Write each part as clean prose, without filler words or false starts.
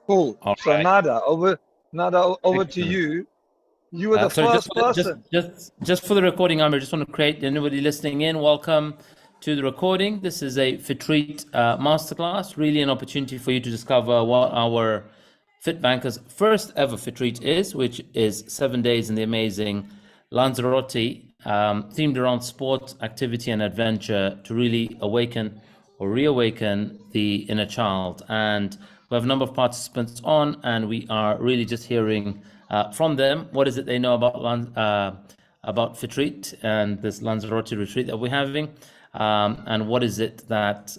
Cool. All So right. Nada, over to Excellent. you. You were the Sorry, first person. just for the recording, I just want to create anybody listening in. Welcome to the recording. This is a FITreat masterclass. Really, an opportunity for you to discover what our FitBankers' first ever FITreat is, which is 7 days in the amazing Lanzarote, themed around sport, activity, and adventure to really awaken or reawaken the inner child. And we have a number of participants on, and we are really just hearing from them what is it they know about FITreat and this Lanzarote retreat that we're having, and what is it that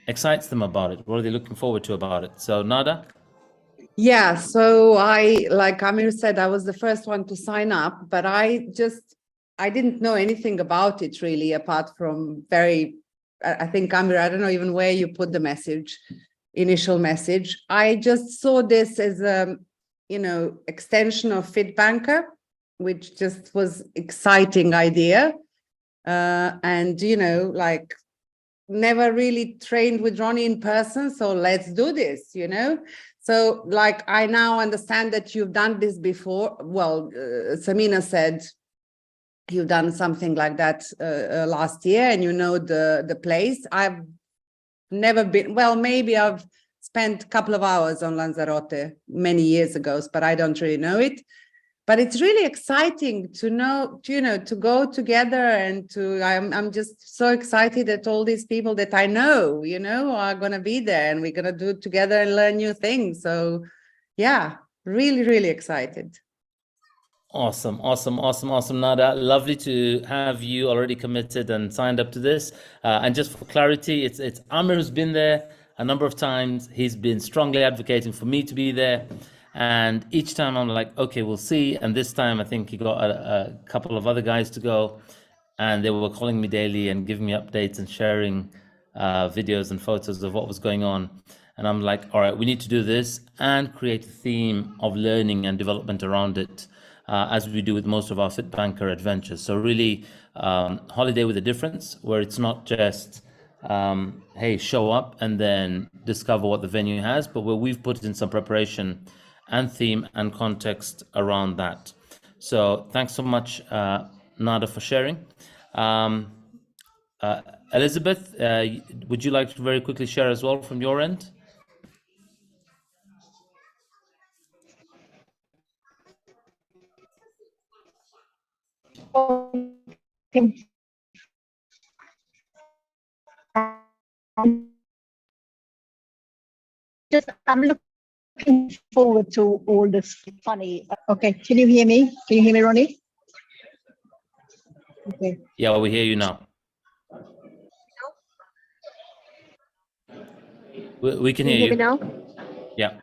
excites them about it? What are they looking forward to about it? So Nada? Yeah, so like Amir said, I was the first one to sign up, but I didn't know anything about it really, apart from I think, Amir, I don't know even where you put the initial message. I just saw this as a, extension of FitBanker, which just was exciting idea. And, like never really trained with Ronnie in person. So let's do this, So like, I now understand that you've done this before. Well, Samina said you've done something like that last year, and the place. I've never been, well, maybe I've spent a couple of hours on Lanzarote many years ago, but I don't really know it. But it's really exciting to know, to go together and I'm just so excited that all these people that I know, are going to be there, and we're going to do it together and learn new things. So yeah, really, really excited. Awesome, Nada. Lovely to have you already committed and signed up to this. And just for clarity, it's Amir who's been there a number of times. He's been strongly advocating for me to be there. And each time I'm like, okay, we'll see. And this time I think he got a couple of other guys to go, and they were calling me daily and giving me updates and sharing videos and photos of what was going on. And I'm like, all right, we need to do this and create a theme of learning and development around it, as we do with most of our FitBanker adventures. So really, holiday with a difference, where it's not just, hey, show up and then discover what the venue has, but where we've put in some preparation and theme and context around that. So thanks so much, Nada, for sharing. Elizabeth, would you like to very quickly share as well from your end? I'm looking forward to all this funny. Okay, can you hear me? Can you hear me, Ronnie? Okay. Yeah, we hear you now. We can hear you. Can you hear me now? Yeah.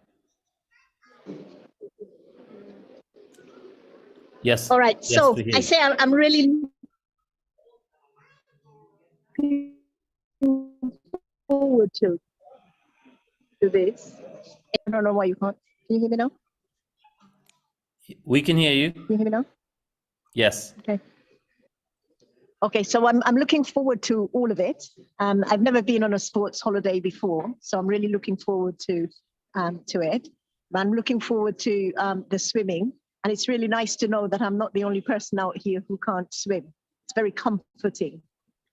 Yes. All right. Yes, So I say I'm really looking forward to this. I don't know why you can't. Can you hear me now? We can hear you. Can you hear me now? Yes. Okay. Okay, so I'm looking forward to all of it. I've never been on a sports holiday before, so I'm really looking forward to it. I'm looking forward to the swimming, and it's really nice to know that I'm not the only person out here who can't swim. It's very comforting.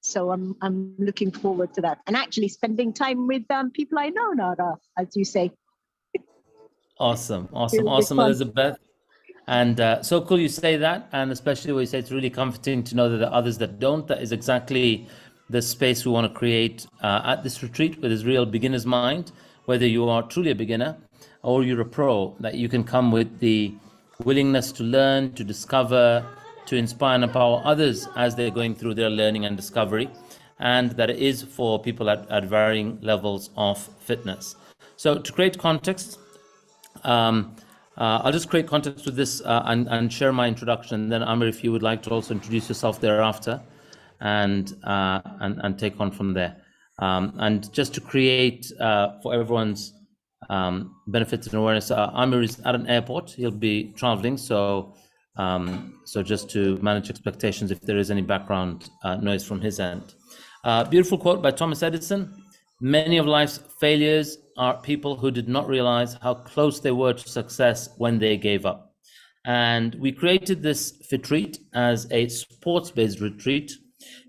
So I'm looking forward to that, and actually spending time with people I know, Nada, as you say. Awesome, Elizabeth. And so cool you say that, and especially when you say it's really comforting to know that there are others that don't. That is exactly the space we want to create at this retreat, with this real beginner's mind, whether you are truly a beginner or you're a pro, that you can come with the willingness to learn, to discover, to inspire and empower others as they're going through their learning and discovery, and that it is for people at varying levels of fitness. So to create context, I'll just create context with this and share my introduction. And then Amir, if you would like to also introduce yourself thereafter, and take on from there. And just to create for everyone's benefits and awareness, Amir is at an airport. He'll be traveling, so just to manage expectations if there is any background noise from his end. Beautiful quote by Thomas Edison: Many of life's failures are people who did not realize how close they were to success when they gave up. And we created this FITreat as a sports-based retreat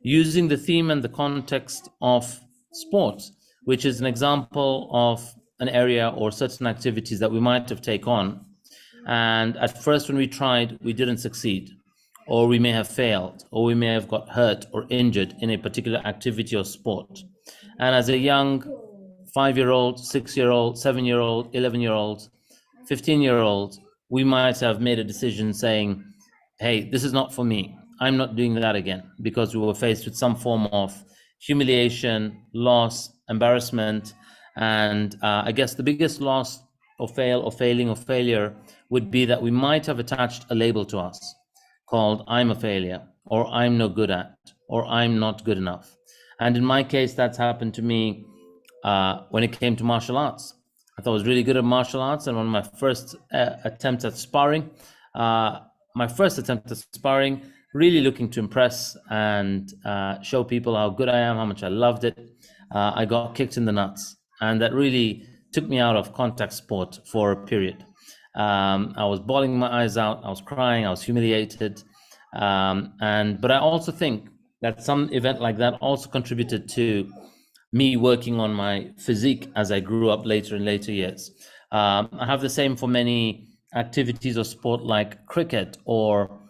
using the theme and the context of sports, which is an example of an area or certain activities that we might have taken on. And at first when we tried, we didn't succeed, or we may have failed, or we may have got hurt or injured in a particular activity or sport. And as a young 5-year-old, 6-year-old, 7-year-old, 11-year-old, 15-year-old, we might have made a decision saying, hey, this is not for me. I'm not doing that again, because we were faced with some form of humiliation, loss, embarrassment. And I guess the biggest loss or failing or failure would be that we might have attached a label to us called I'm a failure, or I'm no good at, or I'm not good enough. And in my case, that's happened to me when it came to martial arts. I thought I was really good at martial arts, and on my first attempt at sparring, really looking to impress and show people how good I am, how much I loved it, I got kicked in the nuts. And that really took me out of contact sport for a period. I was bawling my eyes out, I was crying, I was humiliated. But I also think that some event like that also contributed to me working on my physique as I grew up later in later years. I have the same for many activities or sport like cricket or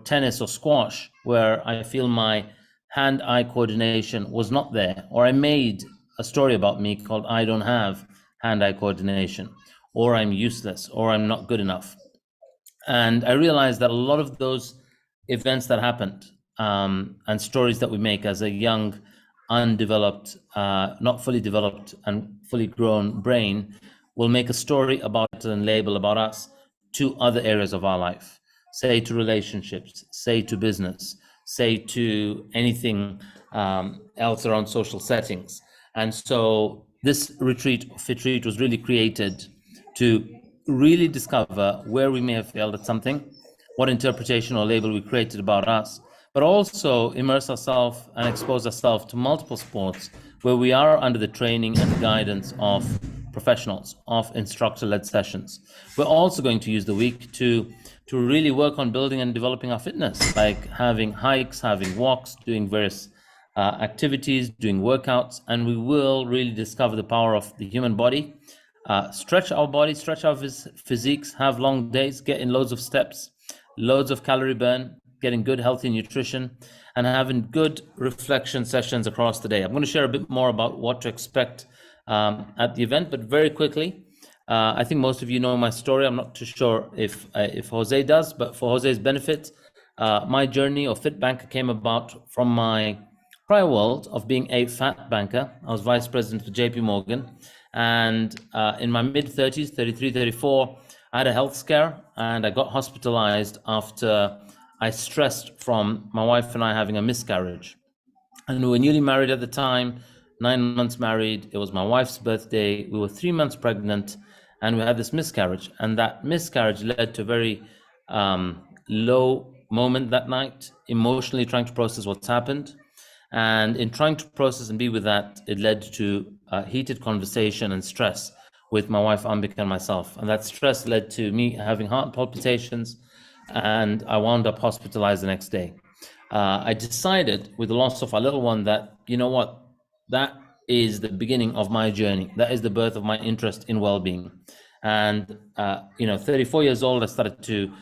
tennis or squash, where I feel my hand-eye coordination was not there, or I made a story about me called I don't have hand-eye coordination, or I'm useless, or I'm not good enough. And I realized that a lot of those events that happened and stories that we make as a young, undeveloped, not fully developed and fully grown brain will make a story about it and label about us to other areas of our life, say to relationships, say to business, say to anything else around social settings. And so this retreat, FITreat, was really created to really discover where we may have failed at something, what interpretation or label we created about us, but also immerse ourselves and expose ourselves to multiple sports where we are under the training and guidance of professionals, of instructor-led sessions. We're also going to use the week to really work on building and developing our fitness, like having hikes, having walks, doing various activities, doing workouts, and we will really discover the power of the human body, stretch our body, stretch our physiques, have long days, get in loads of steps, loads of calorie burn, getting good healthy nutrition, and having good reflection sessions across the day. I'm going to share a bit more about what to expect at the event, but very quickly, I think most of you know my story. I'm not too sure if Jose does, but for Jose's benefit, my journey of FITBANKER came about from my prior world of being a fat banker. I was vice president for JP Morgan, and in my mid-30s, 33, 34, I had a health scare and I got hospitalized after I stressed from my wife and I having a miscarriage. And we were newly married at the time, 9 months married. It was my wife's birthday. We were 3 months pregnant and we had this miscarriage. And that miscarriage led to a very low moment that night, emotionally trying to process what's happened. And in trying to process and be with that, it led to heated conversation and stress with my wife, Ambika, and myself. And that stress led to me having heart palpitations, and I wound up hospitalized the next day. I decided with the loss of our little one that, you know what, that is the beginning of my journey. That is the birth of my interest in well-being. And, 34 years old, I started to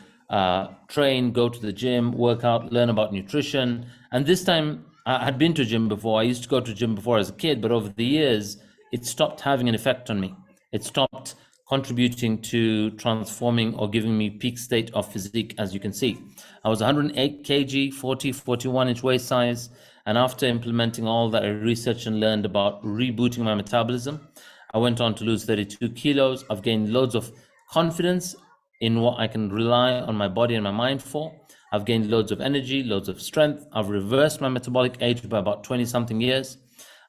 train, go to the gym, work out, learn about nutrition. And this time I had been to gym before. I used to go to gym before as a kid, but over the years, it stopped having an effect on me. It stopped contributing to transforming or giving me peak state of physique, as you can see. I was 108 kg, 41 inch waist size. And after implementing all that I researched and learned about rebooting my metabolism, I went on to lose 32 kilos. I've gained loads of confidence in what I can rely on my body and my mind for. I've gained loads of energy, loads of strength. I've reversed my metabolic age by about 20 something years.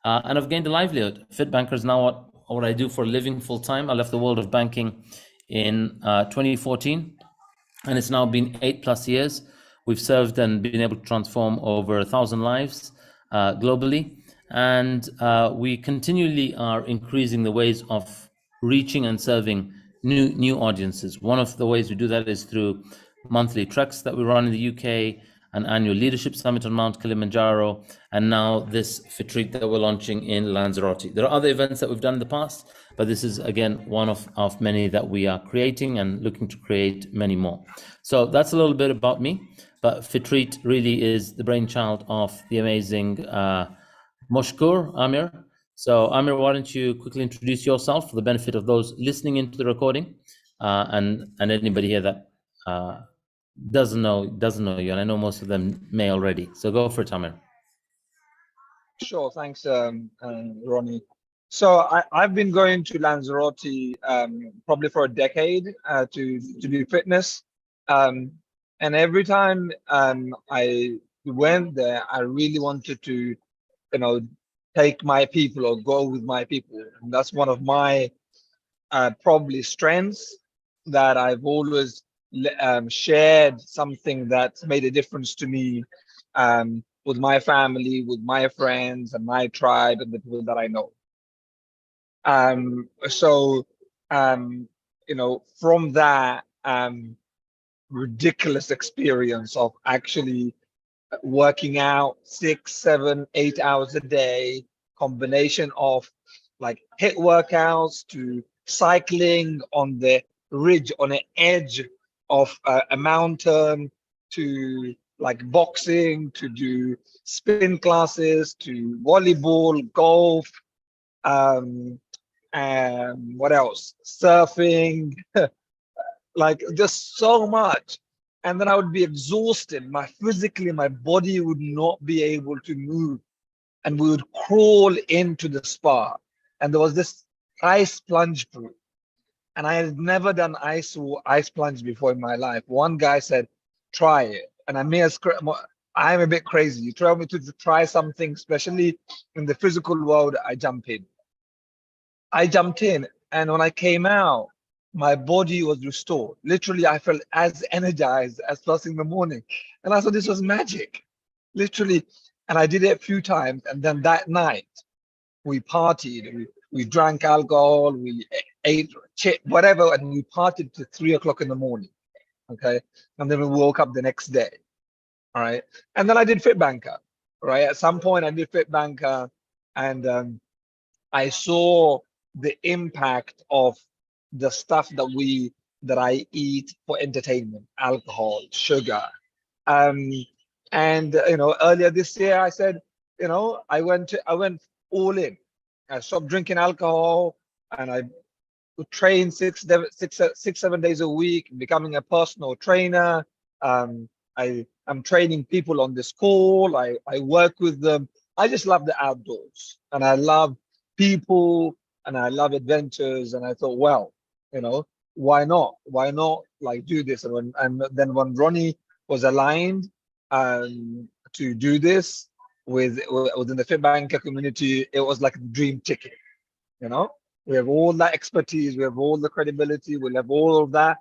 And I've gained a livelihood. FITBANKER is now what I do for a living full time. I left the world of banking in 2014, and it's now been 8+ years. We've served and been able to transform over 1,000 lives globally. and we continually are increasing the ways of reaching and serving new audiences. One of the ways we do that is through monthly treks that we run in the UK, an annual leadership summit on Mount Kilimanjaro, and now this FITreat that we're launching in Lanzarote. There are other events that we've done in the past, but this is again one of many that we are creating and looking to create many more. So that's a little bit about me, but FITreat really is the brainchild of the amazing Moshkur Amir. So Amir, why don't you quickly introduce yourself for the benefit of those listening into the recording, and anybody here that doesn't know you, and I know most of them may already. So go for it, Amir. Sure, thanks, Ronnie. So I've been going to Lanzarote probably for a decade to do fitness, and every time I went there, I really wanted to, take my people or go with my people. And that's one of my probably strengths, that I've always shared something that's made a difference to me with my family, with my friends and my tribe and the people that I know. From that ridiculous experience of actually working out 6, 7, 8 hours a day, combination of like HIIT workouts to cycling on the ridge, on the edge of a mountain, to like boxing, to do spin classes, to volleyball, golf, and what else? Surfing, like just so much. And then I would be exhausted. Physically, my body would not be able to move. And we would crawl into the spa. And there was this ice plunge pool. And I had never done ice plunge before in my life. One guy said, try it. And I'm a bit crazy. You tell me to try something, especially in the physical world, I jump in. I jumped in, and when I came out, my body was restored. Literally, I felt as energized as first in the morning. And I thought this was magic, literally. And I did it a few times. And then that night, we partied, we drank alcohol, we ate whatever, and we partied to 3 o'clock in the morning. Okay. And then we woke up the next day. All right. And then I did FITBANKER, right? At some point, I did FITBANKER, and I saw the impact of the stuff that I eat for entertainment, alcohol, sugar. Earlier this year I said, I went all in. I stopped drinking alcohol, and I would train 7 days a week, becoming a personal trainer. I'm training people on this call. I work with them. I just love the outdoors, and I love people, and I love adventures. And I thought, well, why not like do this? And then when Ronnie was aligned to do this within the FITBANKER community, it was like the dream ticket. We have all that expertise, we have all the credibility, we'll have all of that,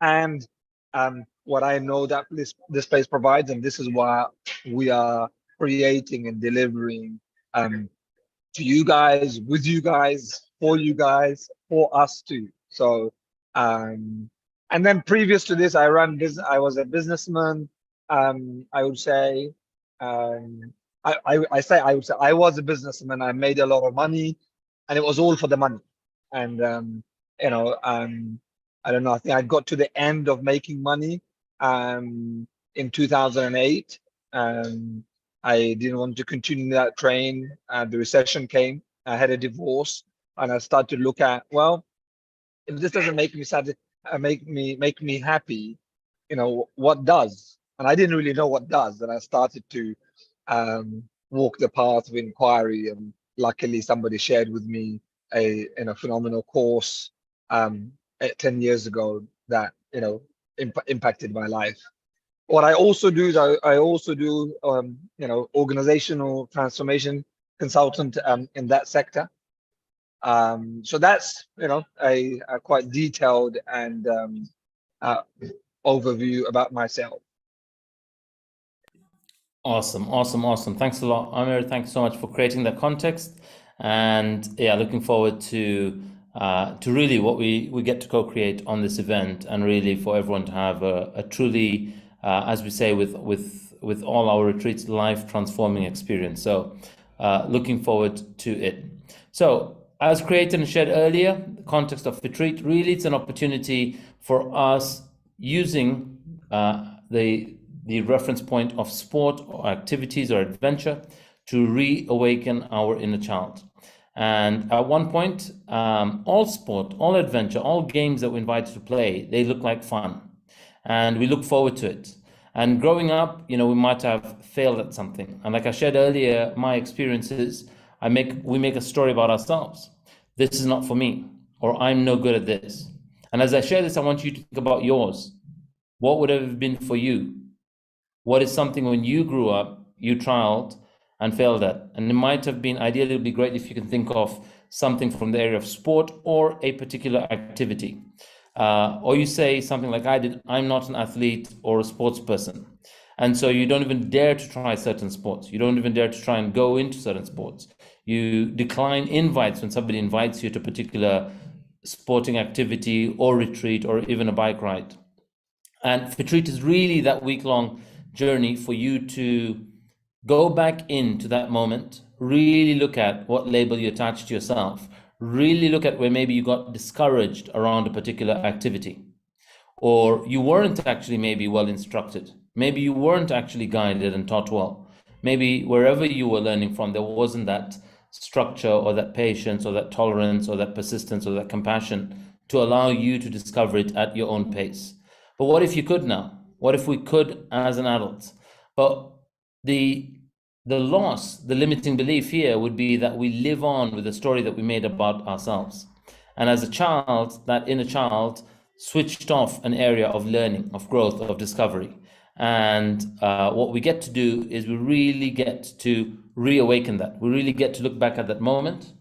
and what I know that this place provides, and this is why we are creating and delivering to you guys, with you guys, for us too. So and then previous to this, I was a businessman. I would say I was a businessman. I made a lot of money, and it was all for the money. And I don't know, I think I got to the end of making money in 2008. I didn't want to continue that train. The recession came. I had a divorce, and I started to look at, well, if this doesn't make me sad, make me happy, what does? And I didn't really know what does. And I started to walk the path of inquiry, and luckily somebody shared with me a phenomenal course 10 years ago that impacted my life. What I also do is I also do organizational transformation consultant in that sector. So that's a quite detailed and overview about myself. Awesome, awesome, awesome. Thanks a lot, Amir. Thanks so much for creating that context. And yeah, looking forward to really what we get to co-create on this event, and really for everyone to have a truly, as we say with all our retreats, life transforming experience. So looking forward to it. So as created and shared earlier, the context of FITreat, really it's an opportunity for us using the reference point of sport or activities or adventure to reawaken our inner child. And at one point, all sport, all adventure, all games that we're invited to play, they look like fun. And we look forward to it. And growing up, we might have failed at something. And like I shared earlier, my experiences, we make a story about ourselves. This is not for me, or I'm no good at this. And as I share this, I want you to think about yours. What would have been for you? What is something when you grew up, you trialed and failed at? And it might have been, ideally, it would be great if you can think of something from the area of sport or a particular activity. Or you say something like I did, I'm not an athlete or a sports person. And so you don't even dare to try certain sports. You don't even dare to try and go into certain sports. You decline invites when somebody invites you to a particular sporting activity or retreat or even a bike ride. And FITreat is really that week-long journey for you to go back into that moment, really look at what label you attach to yourself, really look at where maybe you got discouraged around a particular activity, or you weren't actually maybe well instructed. Maybe you weren't actually guided and taught well. Maybe wherever you were learning from, there wasn't that structure or that patience or that tolerance or that persistence or that compassion to allow you to discover it at your own pace. But what if you could now? What if we could as an adult? But the limiting belief here would be that we live on with the story that we made about ourselves. And as a child, that inner child switched off an area of learning, of growth, of discovery. And what we get to do is we really get to reawaken that. We really get to look back at that moment,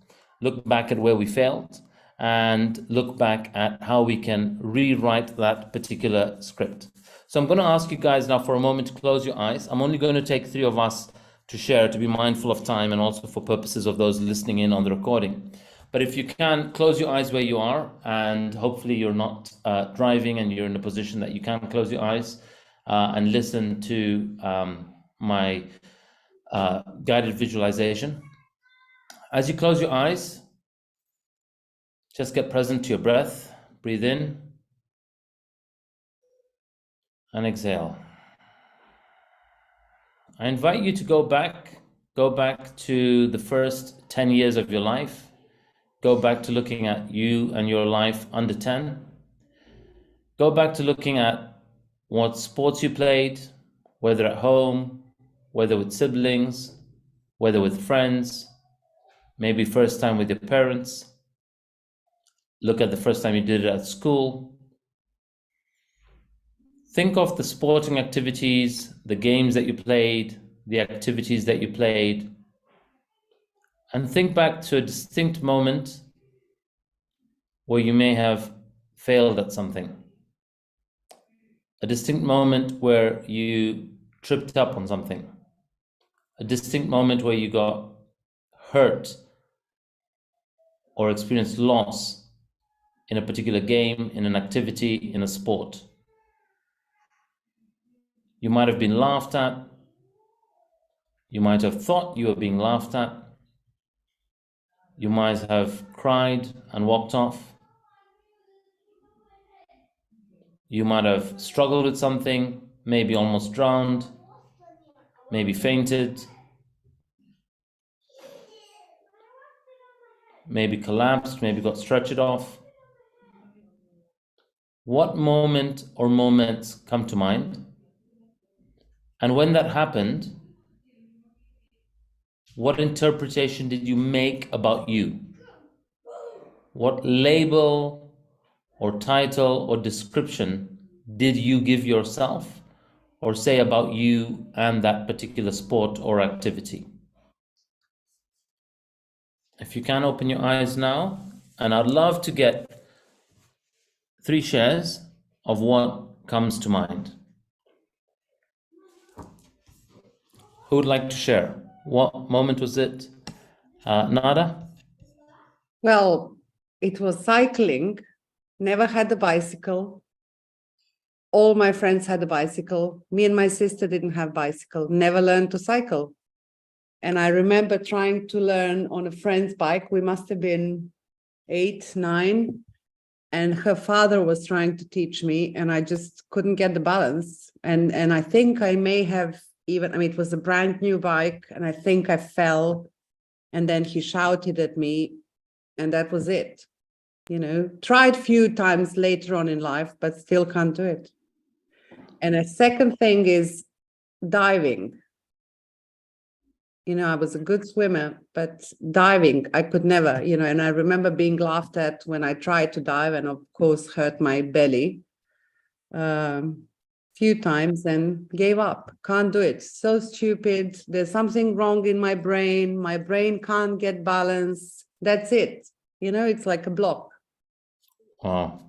look back at where we failed, and look back at how we can rewrite that particular script. So I'm going to ask you guys now for a moment to close your eyes. I'm only going to take 3 of us to share, to be mindful of time and also for purposes of those listening in on the recording. But if you can, close your eyes where you are, and hopefully you're not driving and you're in a position that you can close your eyes and listen to my guided visualization. As you close your eyes, just get present to your breath. Breathe in and exhale. I invite you to go back to the first 10 years of your life. Go back to looking at you and your life under 10. Go back to looking at what sports you played, whether at home, whether with siblings, whether with friends, maybe first time with your parents. Look at the first time you did it at school. Think of the sporting activities, the games that you played, the activities that you played, and think back to a distinct moment where you may have failed at something. A distinct moment where you tripped up on something. A distinct moment where you got hurt or experienced loss in a particular game, in an activity, in a sport. You might have been laughed at. You might have thought you were being laughed at. You might have cried and walked off. You might have struggled with something, maybe almost drowned, maybe fainted, maybe collapsed, maybe got stretched off. What moment or moments come to mind? And when that happened, what interpretation did you make about you? What label or title or description did you give yourself or say about you and that particular sport or activity? If you can, open your eyes now, and I'd love to get 3 shares of what comes to mind. Who would like to share? What moment was it? Nada? Well, it was cycling. Never had a bicycle. All my friends had a bicycle. Me and my sister didn't have bicycle. Never learned to cycle. And I remember trying to learn on a friend's bike. We must have been 8, 9. And her father was trying to teach me, and I just couldn't get the balance. And I think I may have even, I mean, it was a brand new bike, and I think I fell, and then he shouted at me, and that was it. You know, tried a few times later on in life, but still can't do it. And a second thing is diving. You know, I was a good swimmer, but diving, I could never, you know, and I remember being laughed at when I tried to dive, and of course hurt my belly few times and gave up. Can't do it. So stupid. There's something wrong in my brain. My brain can't get balance. That's it. You know, it's like a block. Wow.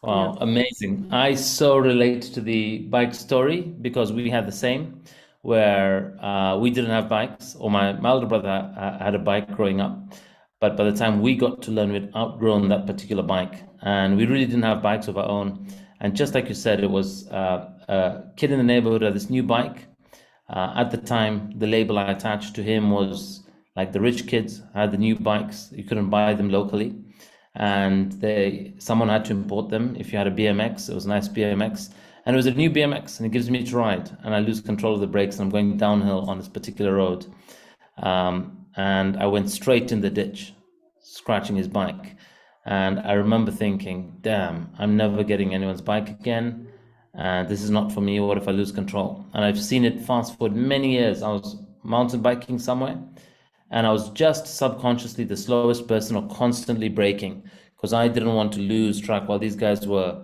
Wow, amazing. I so relate to the bike story because we had the same, where we didn't have bikes, or my older brother had a bike growing up. But by the time we got to learn, we'd outgrown that particular bike, and we really didn't have bikes of our own. And just like you said, it was a kid in the neighborhood had this new bike. At the time, the label I attached to him was like the rich kids had the new bikes. You couldn't buy them locally. And someone had to import them. If you had a BMX, it was a nice BMX, and it was a new BMX, and it gives me to ride, and I lose control of the brakes, and I'm going downhill on this particular road, and I went straight in the ditch, scratching his bike. And I remember thinking, damn, I'm never getting anyone's bike again, and this is not for me. What if I lose control? And I've seen it fast forward many years. I was mountain biking somewhere, and I was just subconsciously the slowest person, or constantly braking, because I didn't want to lose track while these guys were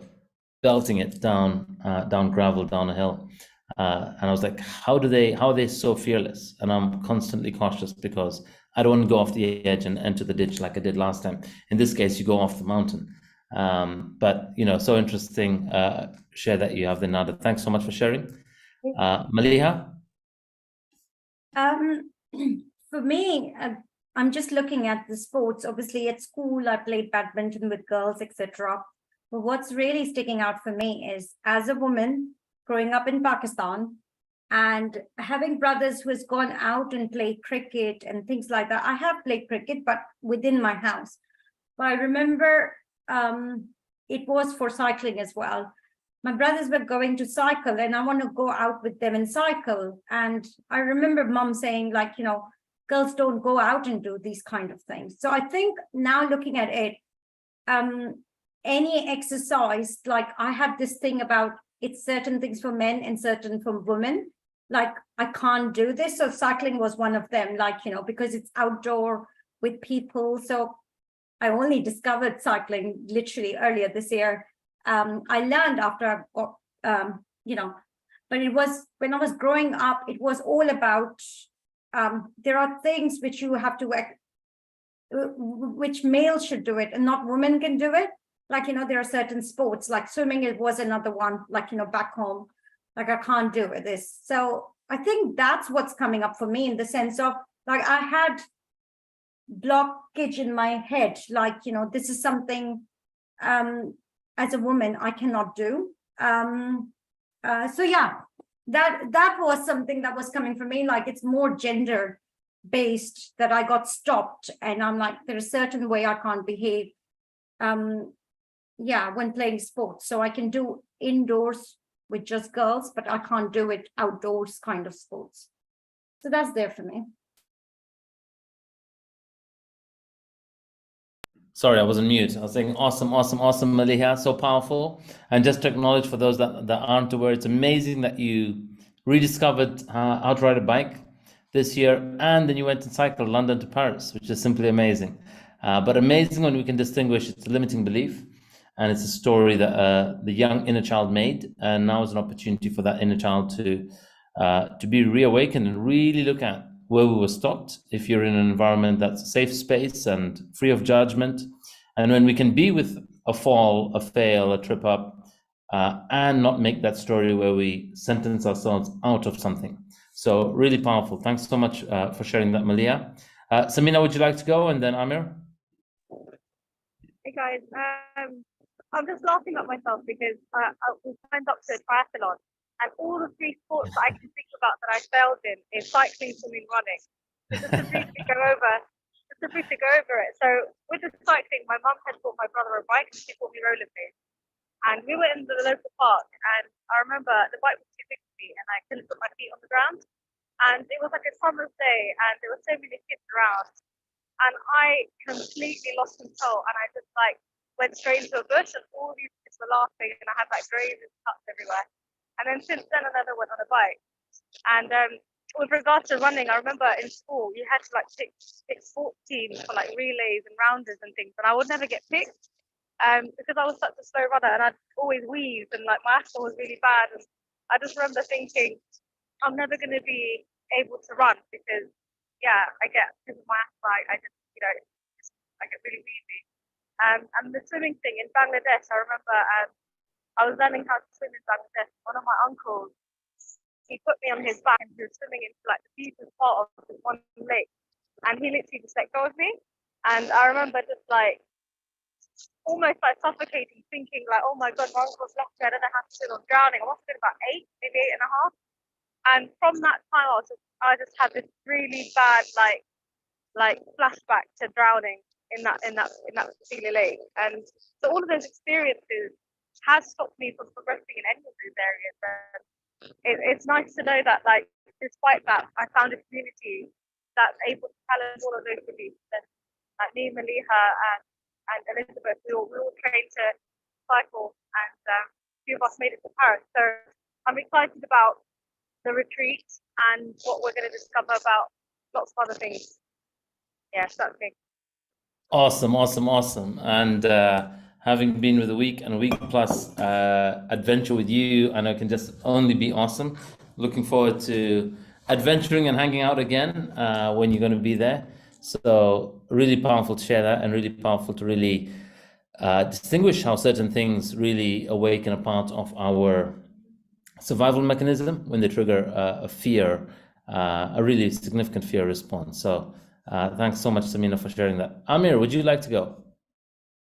belting it down gravel, down a hill. And I was like, how are they so fearless? And I'm constantly cautious because I don't want to go off the edge and enter the ditch like I did last time. In this case, you go off the mountain. But, you know, so interesting share that you have there, Nada. Thanks so much for sharing. Maliha? For me, I'm just looking at the sports. Obviously, at school, I played badminton with girls, etc. But what's really sticking out for me is, as a woman growing up in Pakistan and having brothers who has gone out and played cricket and things like that. I have played cricket, but within my house. But I remember it was for cycling as well. My brothers were going to cycle, and I want to go out with them and cycle. And I remember mom saying, like, you know, girls don't go out and do these kind of things. So I think now looking at it, any exercise, like I have this thing about it's certain things for men and certain for women. Like I can't do this. So cycling was one of them, like, you know, because it's outdoor with people. So I only discovered cycling literally earlier this year. I learned after I got, you know, but it was when I was growing up, it was all about, there are things which you have to, which males should do it and not women can do it. Like, you know, there are certain sports like swimming, it was another one, like, you know, back home, like I can't do this. So I think that's what's coming up for me in the sense of like, I had blockage in my head, like, you know, this is something, as a woman, I cannot do. So yeah, that was something that was coming from me. Like it's more gender based that I got stopped, and I'm like, there's a certain way I can't behave. Yeah, when playing sports. So I can do indoors with just girls, but I can't do it outdoors kind of sports. So that's there for me. Sorry, I was on mute. I was saying awesome, awesome, awesome, Maliha, so powerful. And just to acknowledge for those that aren't aware, it's amazing that you rediscovered how to ride a bike this year, and then you went and cycled London to Paris, which is simply amazing. But amazing when we can distinguish it's a limiting belief, and it's a story that the young inner child made, and now is an opportunity for that inner child to be reawakened and really look at where we were stopped. If you're in an environment that's a safe space and free of judgment, and when we can be with a fall, a fail, a trip up, and not make that story where we sentence ourselves out of something. So really powerful. Thanks so much for sharing that, Malia. Samina, would you like to go? And then Amir? Hey guys, I'm just laughing at myself because we signed up to a triathlon, and all the three sports that I can think about that I failed in is cycling, swimming, running. So just to briefly go over it. So with the cycling, my mum had bought my brother a bike, and she bought me rollerblades. And we were in the local park, and I remember the bike was too big for me, and I couldn't put my feet on the ground. And it was like a summer's day, and there were so many kids around. And I completely lost control, and I just like went straight into a bush, and all these kids were laughing, and I had like grazes cuts everywhere. And then since then, I never went on a bike. And with regards to running, I remember in school you had to like pick sports teams for like relays and rounders and things, and I would never get picked because I was such a slow runner, and I'd always wheeze, and like my asthma was really bad. And I just remember thinking, I'm never going to be able to run because because of my asthma, I just, I get really wheezy. And the swimming thing in Bangladesh, I remember I was learning how to swim in Bangladesh. One of my uncles, he put me on his back, and he was swimming into like the deepest part of this one lake, and he literally just let go of me. And I remember just like almost like suffocating, thinking like, oh my God, my uncle's left me, I don't know how to swim, I'm drowning. I must have been about 8, maybe 8.5. And from that time, I just had this really bad like flashback to drowning in that particular lake. And so all of those experiences has stopped me from progressing in any of those areas. And it's nice to know that, like, despite that, I found a community that's able to challenge all of those beliefs. And like me, Maliha, and Elizabeth, we all trained to cycle, and a few of us made it to Paris. So I'm excited about the retreat and what we're going to discover about lots of other things. Yes, that's me. Awesome. And having been with a week and a week plus adventure with you, I know it can just only be awesome. Looking forward to adventuring and hanging out again when you're going to be there. So really powerful to share that, and really powerful to really distinguish how certain things really awaken a part of our survival mechanism when they trigger a fear, a really significant fear response. So thanks so much, Samina, for sharing that. Amir, would you like to go?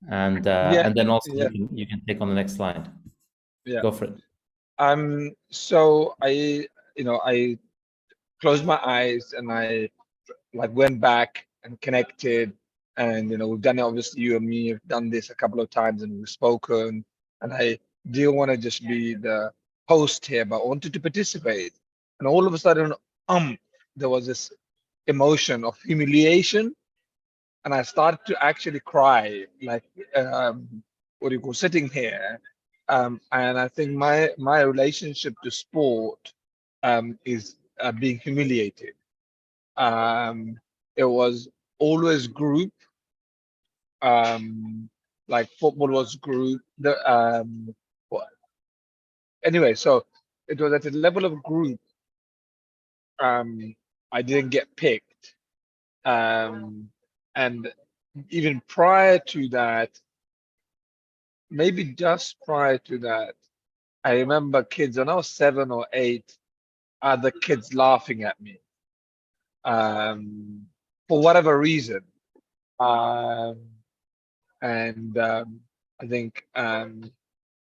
And then also you can take on the next slide. Yeah. Go for it. So I closed my eyes, and I like went back and connected, and we've done it. Obviously, you and me have done this a couple of times, and we've spoken. And I didn't want to just be the host here, but I wanted to participate. And all of a sudden, there was this emotion of humiliation, and I started to actually cry, like sitting here. And I think my relationship to sport is being humiliated. It was always group, like football was group. Anyway, so it was at a level of group. I didn't get picked, and even prior to that, maybe just prior to that, I remember kids, when I was 7 or 8, other kids laughing at me for whatever reason. I think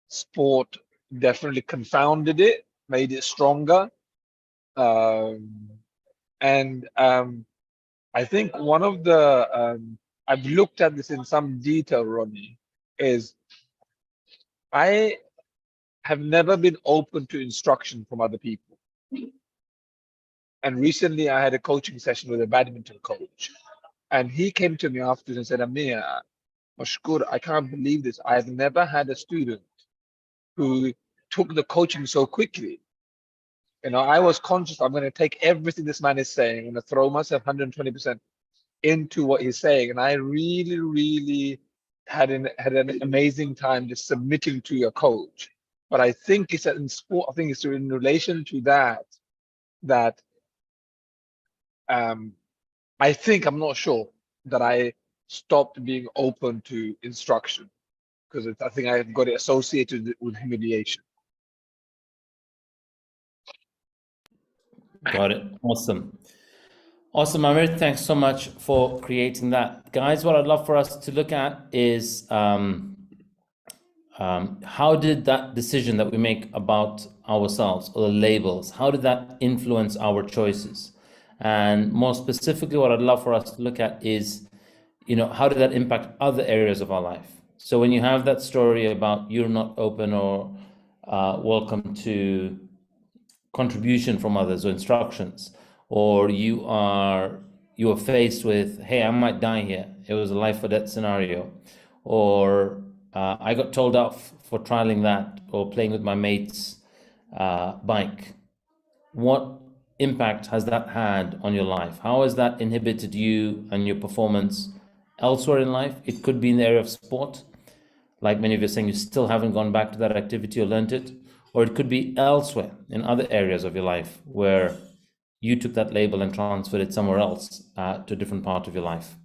sport definitely confounded it, made it stronger. I think one of the, I've looked at this in some detail, Ronnie, is I have never been open to instruction from other people. And recently I had a coaching session with a badminton coach, and he came to me afterwards and said, Amir, Mashkur, I can't believe this. I've never had a student who took the coaching so quickly. I was conscious, I'm going to take everything this man is saying, I'm going to throw myself 120% into what he's saying. And I really, really had an amazing time just submitting to your coach. But I think it's in sport, I think it's in relation to that I think, I'm not sure, that I stopped being open to instruction, because I think I've got it associated with humiliation. Got it. Awesome. Awesome, Amir. Thanks so much for creating that. Guys, what I'd love for us to look at is how did that decision that we make about ourselves, or the labels, how did that influence our choices? And more specifically, what I'd love for us to look at is, how did that impact other areas of our life? So when you have that story about you're not open or welcome to contribution from others or instructions, or you are faced with, hey, I might die here, it was a life or death scenario, or I got told off for trialing that or playing with my mate's bike. What impact has that had on your life? How has that inhibited you and your performance elsewhere in life? It could be in the area of sport, like many of you are saying, you still haven't gone back to that activity or learned it, or it could be elsewhere in other areas of your life where you took that label and transferred it somewhere else to a different part of your life.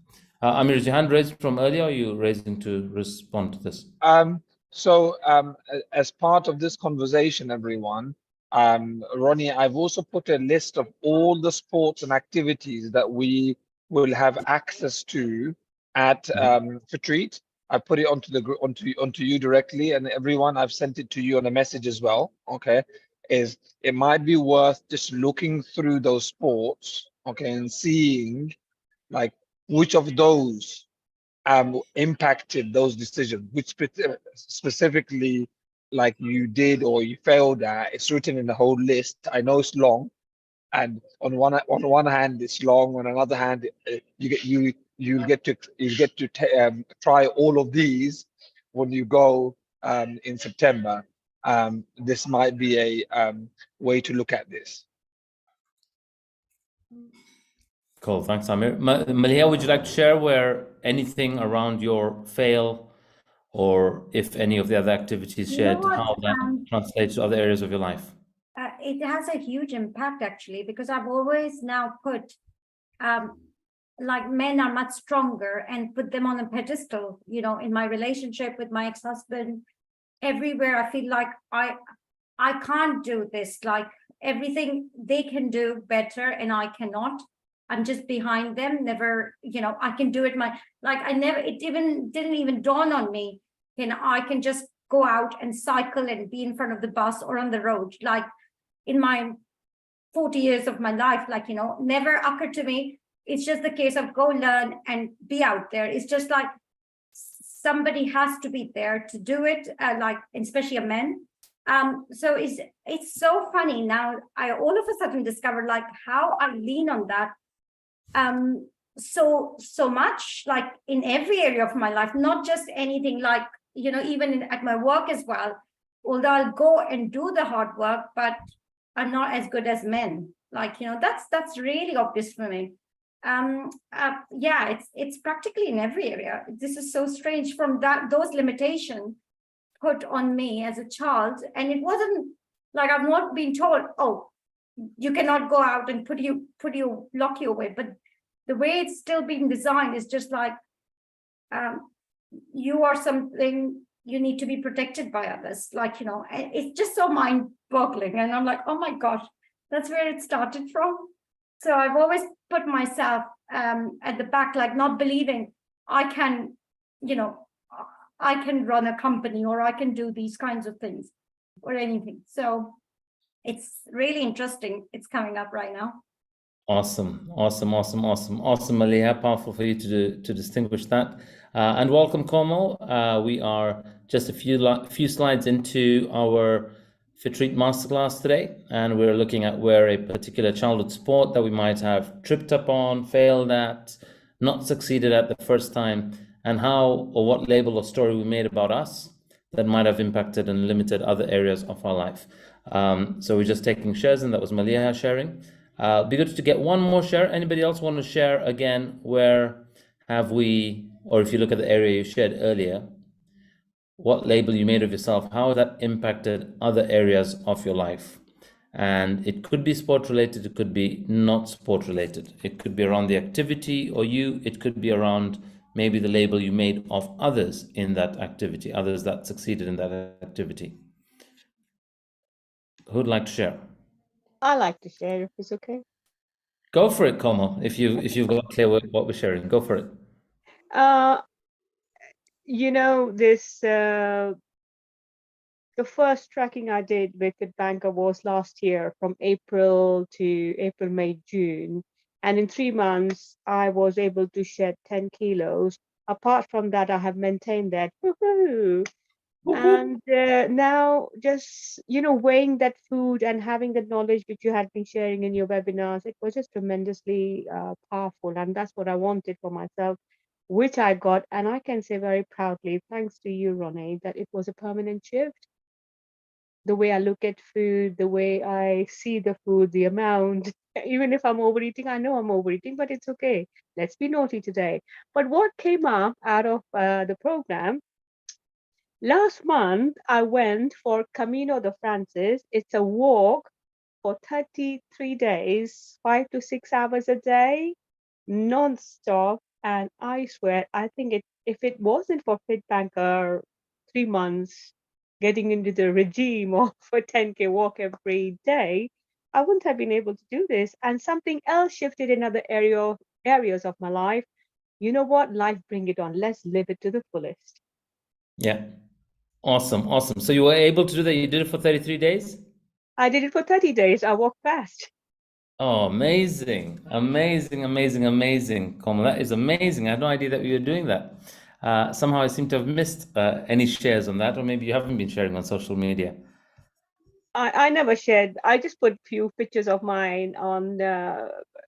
Amir, is your hand raised from earlier, or are you raising to respond to this? As part of this conversation, everyone, Ronnie, I've also put a list of all the sports and activities that we will have access to at FITreat. I put it onto you directly, and everyone, I've sent it to you on a message as well. Okay, it might be worth just looking through those sports, okay, and seeing like which of those impacted those decisions, which specifically like you did or you failed at. It's written in the whole list. I know it's long, and on one hand it's long, on another hand you'll get to try all of these when you go in September. This might be a way to look at this. Cool, thanks, Amir. Malia, would you like to share where anything around your fail, or if any of the other activities shared, how that translates to other areas of your life? It has a huge impact, actually, because I've always now put like men are much stronger and put them on a pedestal, in my relationship with my ex-husband. Everywhere I feel like I can't do this, like everything they can do better and I cannot. I'm just behind them. Never, I can do it. It didn't even dawn on me. I can just go out and cycle and be in front of the bus or on the road. Like in my 40 years of my life, never occurred to me. It's just the case of go learn and be out there. It's just like somebody has to be there to do it, especially a man. So it's so funny now. I all of a sudden discovered like how I lean on that so much, like in every area of my life, not just anything like, even at my work as well. Although I'll go and do the hard work, but I'm not as good as men. That's really obvious for me. It's practically in every area. This is so strange from those limitations put on me as a child. And it wasn't like I've not been told, oh, you cannot go out and lock you away. But the way it's still being designed is just like, you are something, you need to be protected by others. It's just so mind-boggling. And I'm like, oh my gosh, that's where it started from. So I've always put myself at the back, like not believing I can, I can run a company or I can do these kinds of things or anything. So it's really interesting. It's coming up right now. Awesome, Malia. Powerful for you to distinguish that. And welcome, Komal. We are just a few slides into our FITreat Masterclass today, and we're looking at where a particular childhood sport that we might have tripped up on, failed at, not succeeded at the first time, and how or what label or story we made about us that might have impacted and limited other areas of our life. So we're just taking shares, and that was Malia sharing. It'd be good to get one more share. Anybody else want to share again? Where have we, or if you look at the area you shared earlier, what label you made of yourself, how that impacted other areas of your life? And it could be sport related, it could be not sport related. It could be around the activity or you, it could be around maybe the label you made of others in that activity, others that succeeded in that activity. Who'd like to share? I like to share if it's okay. Go for it, Como. If you've got clear what we're sharing, go for it. You know, this the first tracking I did with FITBANKER was last year from April to April, May, June. And in 3 months, I was able to shed 10 kilos. Apart from that, I have maintained that. Woohoo! And now just, you know, weighing that food and having the knowledge which you had been sharing in your webinars, it was just tremendously powerful. And that's what I wanted for myself, which I got. And I can say very proudly, thanks to you, Ronnie, that it was a permanent shift. The way I look at food, the way I see the food, the amount, even if I'm overeating, I know I'm overeating, but it's okay. Let's be naughty today. But what came up out of the program, last month, I went for Camino de Frances. It's a walk for 33 days, 5 to 6 hours a day, non-stop. And I swear, I think if it wasn't for FITBANKER 3 months getting into the regime of a 10K walk every day, I wouldn't have been able to do this. And something else shifted in other areas of my life. You know what? Life, bring it on. Let's live it to the fullest. Yeah. Awesome. Awesome. So you were able to do that. You did it for 33 days? I did it for 30 days. I walked fast. Oh, amazing. Amazing, amazing, amazing. Como, that is amazing. I had no idea that you were doing that. Somehow I seem to have missed any shares on that, or maybe you haven't been sharing on social media. I never shared. I just put few pictures of mine on,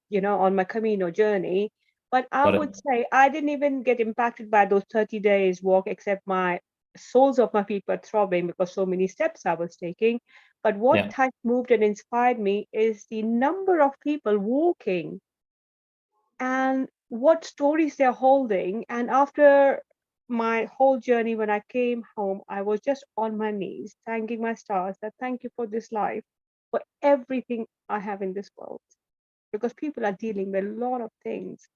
you know, on my Camino journey. But I would say I didn't even get impacted by those 30 days walk, except my soles of my feet were throbbing because so many steps I was taking. But what touched, moved, and inspired me is the number of people walking and what stories they're holding. And after my whole journey, when I came home, I was just on my knees, thanking my stars that thank you for this life, for everything I have in this world. Because people are dealing with a lot of things.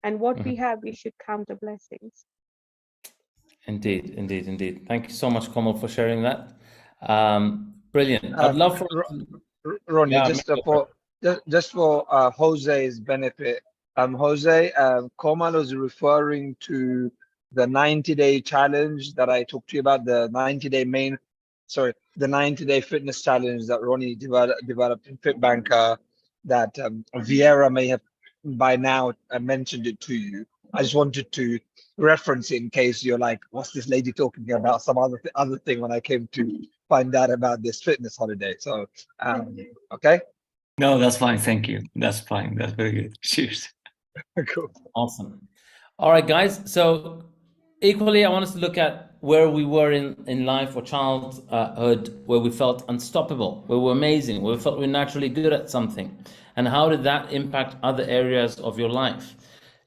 And what we have, we should count the blessings. Indeed, indeed, indeed. Thank you so much, Como, for sharing that. Brilliant. I'd love for Ronnie, just for Jose's benefit. Jose, Komal was referring to the 90-day challenge that I talked to you about, the 90-day fitness challenge that Ronnie developed in FITBANKER, that Vieira may have by now mentioned it to you. I just wanted to reference it in case you're like, what's this lady talking about? Some other thing when I came to find out about this fitness holiday. So, okay. No, that's fine. Thank you. That's fine. That's very good. Cheers. Cool. Awesome. All right, guys. So equally, I want us to look at where we were in life or childhood, where we felt unstoppable, where we're amazing, where we felt we're naturally good at something. And how did that impact other areas of your life?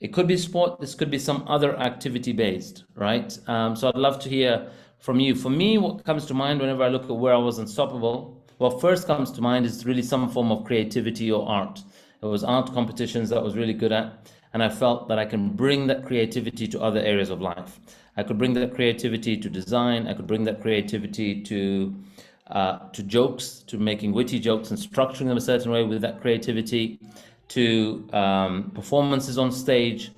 It could be sport. This could be some other activity based, right? So I'd love to hear from you. For me, what comes to mind whenever I look at where I was unstoppable, what first comes to mind is really some form of creativity or art. It was art competitions that I was really good at. And I felt that I can bring that creativity to other areas of life. I could bring that creativity to design. I could bring that creativity to jokes, to making witty jokes and structuring them a certain way with that creativity, to performances on stage,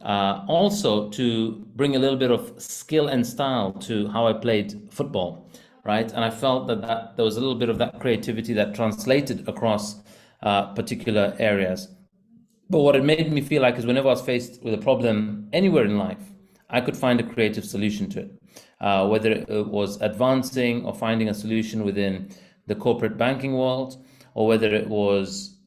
also to bring a little bit of skill and style to how I played football, right? And I felt that there was a little bit of that creativity that translated across particular areas. But what it made me feel like is whenever I was faced with a problem anywhere in life, I could find a creative solution to it. Whether it was advancing or finding a solution within the corporate banking world, or whether it was,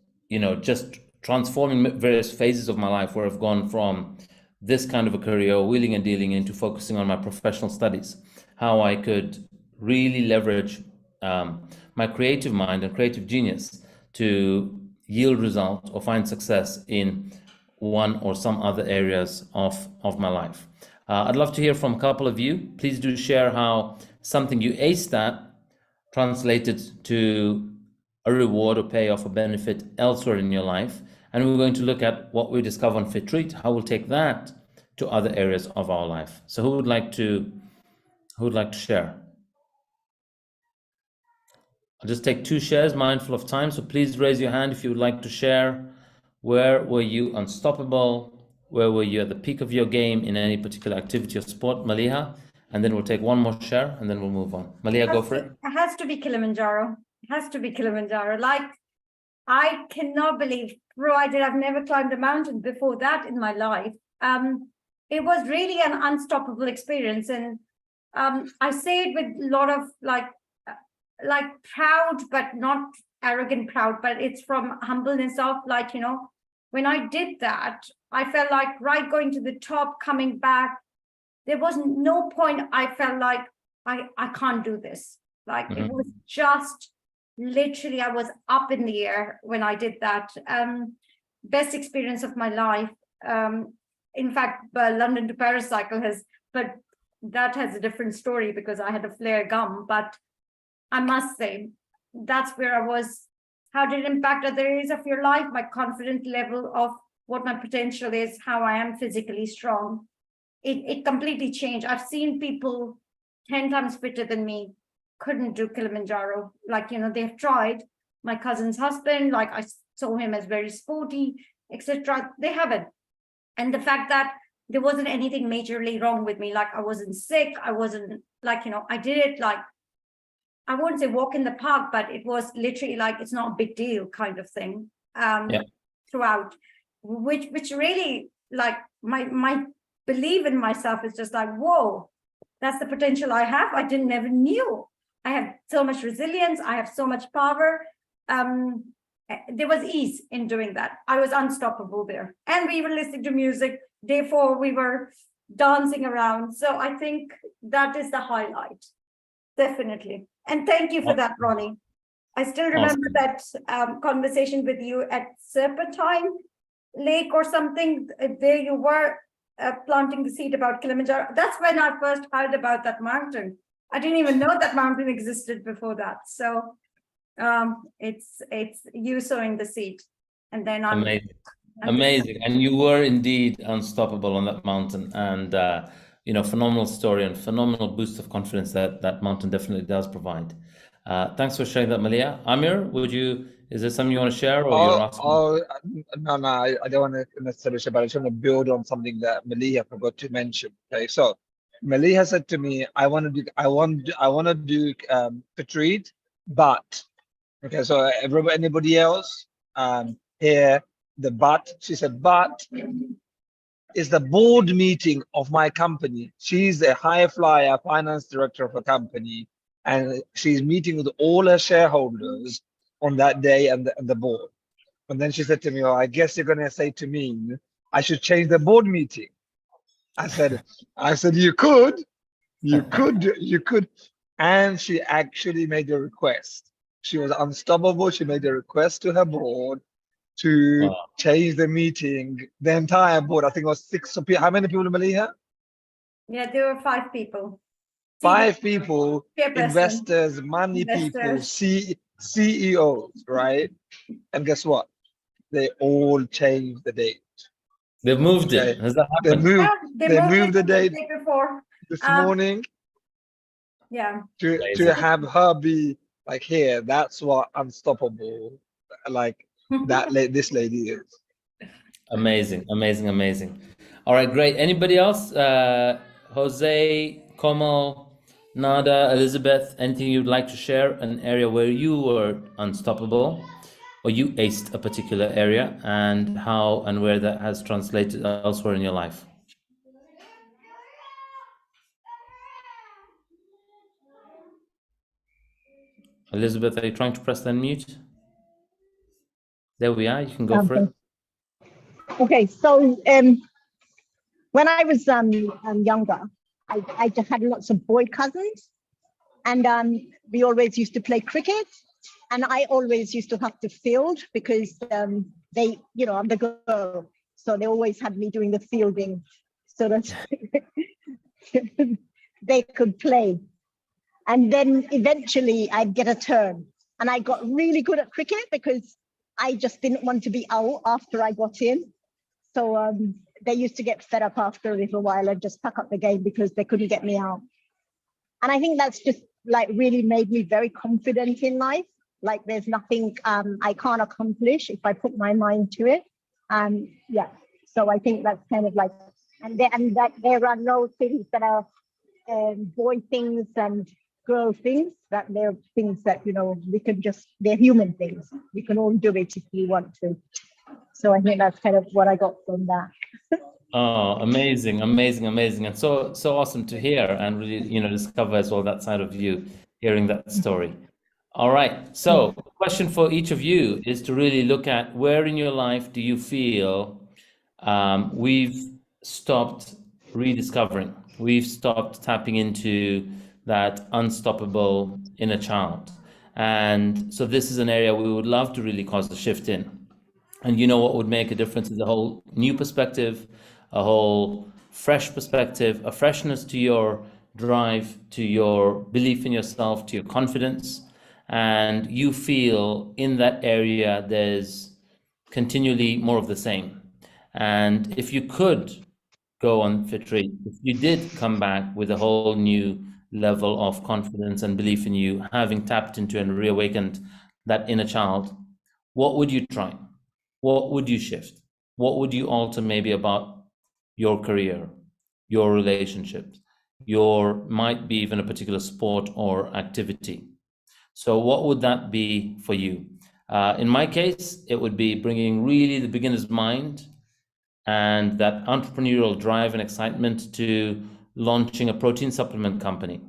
just transforming various phases of my life where I've gone from this kind of a career, wheeling and dealing, into focusing on my professional studies, how I could really leverage my creative mind and creative genius to yield results or find success in one or some other areas of my life. I'd love to hear from a couple of you. Please do share how something you aced at translated to a reward or payoff or benefit elsewhere in your life. And we're going to look at what we discover on FITreat, how we'll take that to other areas of our life. So who would like to share? I'll just take 2 shares, mindful of time. So please raise your hand if you would like to share. Where were you unstoppable? Where were you at the peak of your game in any particular activity or sport? Maliha. And then we'll take one more share and then we'll move on. Maliha, go for it. It has to be Kilimanjaro. It has to be Kilimanjaro. Like, I cannot believe, provided I've never climbed a mountain before that in my life. It was really an unstoppable experience. And I say it with a lot of like proud, but not arrogant proud, but it's from humbleness of like, you know, when I did that, I felt like right going to the top, coming back, there was no point I felt like I can't do this. Like it was just literally, I was up in the air when I did that. Best experience of my life. In fact, London to Paris cycle but that has a different story because I had a flare gum. But I must say, that's where I was. How did it impact other areas of your life? My confidence level of what my potential is, how I am physically strong. It completely changed. I've seen people 10 times fitter than me, couldn't do Kilimanjaro. Like, you know, they've tried. My cousin's husband, like I saw him as very sporty, etc. They haven't. And the fact that there wasn't anything majorly wrong with me, like I wasn't sick, I wasn't like, you know, I did it like, I wouldn't say walk in the park, but it was literally like, it's not a big deal kind of thing throughout, which really like my belief in myself is just like, whoa, that's the potential I have. I never knew. I have so much resilience. I have so much power. There was ease in doing that. I was unstoppable there. And we were listening to music. Day 4, we were dancing around. So I think that is the highlight. Definitely. And thank you for that, Ronnie. I still remember that conversation with you at Serpentine Lake or something. There you were planting the seed about Kilimanjaro. That's when I first heard about that mountain. I didn't even know that mountain existed before that. So it's you sowing the seed. And then I'm amazing. And you were indeed unstoppable on that mountain. And you know, phenomenal story and phenomenal boost of confidence that mountain definitely does provide. Thanks for sharing that, Malia. Amir, is there something you want to share or you're asking? No, I don't want to necessarily share, but I just want to build on something that Malia forgot to mention. Okay, so Malia said to me, I want to do FITreat, but okay, so anybody else here, the but, she said, but is the board meeting of my company. She's a high flyer finance director of a company, and she's meeting with all her shareholders on that day and the board. And then she said to me, "Oh, I guess you're going to say to me, I should change the board meeting." I said, you could. And she actually made a request. She was unstoppable. She made a request to her board to change the meeting, the entire board. I think it was 6 people. How many people in Malaysia? Yeah, there were 5 people. 5 people, investors, money people, CEOs, right? And guess what? They all changed the date. They've moved it. Has that happened? They moved the date before this morning. Yeah. To have her be like here. That's what unstoppable, like this lady is. Amazing. All right, great. Anybody else? Jose, Como, Nada, Elizabeth, anything you'd like to share? An area where you were unstoppable or you aced a particular area, and how and where that has translated elsewhere in your life? Elizabeth, are you trying to press the unmute? There we are. You can go for it. Okay, so when I was younger, I just had lots of boy cousins, and we always used to play cricket, and I always used to have to field because they, you know, I'm the girl, so they always had me doing the fielding so that they could play. And then eventually I'd get a turn, and I got really good at cricket because I just didn't want to be out after I got in. So they used to get fed up after a little while and just pack up the game because they couldn't get me out. And I think that's just like really made me very confident in life. Like there's nothing I can't accomplish if I put my mind to it. Yeah, so I think that's kind of like, and that there are no things that are boy things and girl things, that they're things that, you know, we can just, they're human things. We can all do it if we want to. So I think that's kind of what I got from that. Oh, amazing, amazing, amazing. And so awesome to hear and really, you know, discover as well that side of you, hearing that story. All right. So the question for each of you is to really look at where in your life do you feel we've stopped rediscovering, we've stopped tapping into that unstoppable inner child. And so this is an area we would love to really cause a shift in. And you know what would make a difference is a whole new perspective, a whole fresh perspective, a freshness to your drive, to your belief in yourself, to your confidence. And you feel in that area there's continually more of the same. And if you could go on FITreat, if you did come back with a whole new level of confidence and belief in you, having tapped into and reawakened that inner child, what would you try? What would you shift? What would you alter maybe about your career, your relationships, your might be even a particular sport or activity? So what would that be for you? In my case, it would be bringing really the beginner's mind and that entrepreneurial drive and excitement to launching a protein supplement company,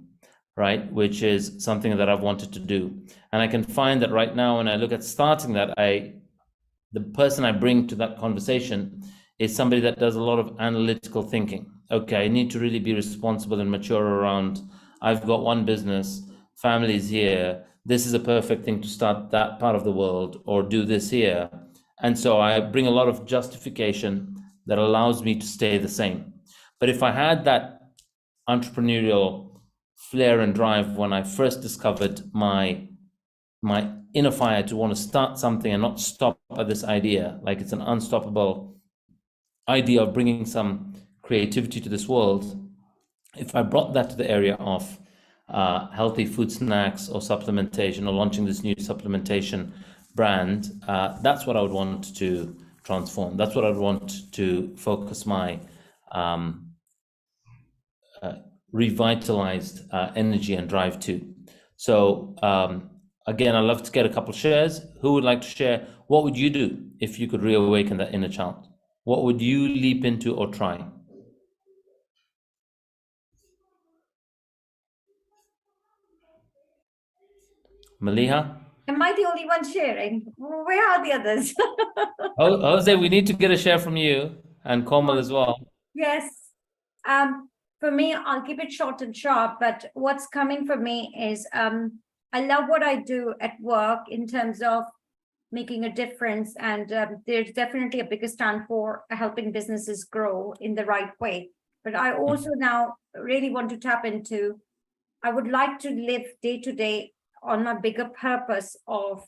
right? Which is something that I've wanted to do. And I can find that right now when I look at starting that, the person I bring to that conversation is somebody that does a lot of analytical thinking. Okay, I need to really be responsible and mature around, I've got one business, family's here, this is a perfect thing to start that part of the world or do this here. And so I bring a lot of justification that allows me to stay the same. But if I had that entrepreneurial flair and drive when I first discovered my inner fire to want to start something and not stop at this idea, like it's an unstoppable idea of bringing some creativity to this world, if I brought that to the area of healthy food snacks or supplementation or launching this new supplementation brand, that's what I would want to transform. That's what I'd want to focus my revitalized energy and drive to. So again, I'd love to get a couple shares. Who would like to share? What would you do if you could reawaken that inner child? What would you leap into or try? Maliha? Am I the only one sharing? Where are the others? Jose, we need to get a share from you and Komal as well. Yes. For me, I'll keep it short and sharp, but what's coming for me is I love what I do at work in terms of making a difference. And there's definitely a bigger stand for helping businesses grow in the right way. But I also now really want to tap into, I would like to live day to day on my bigger purpose of,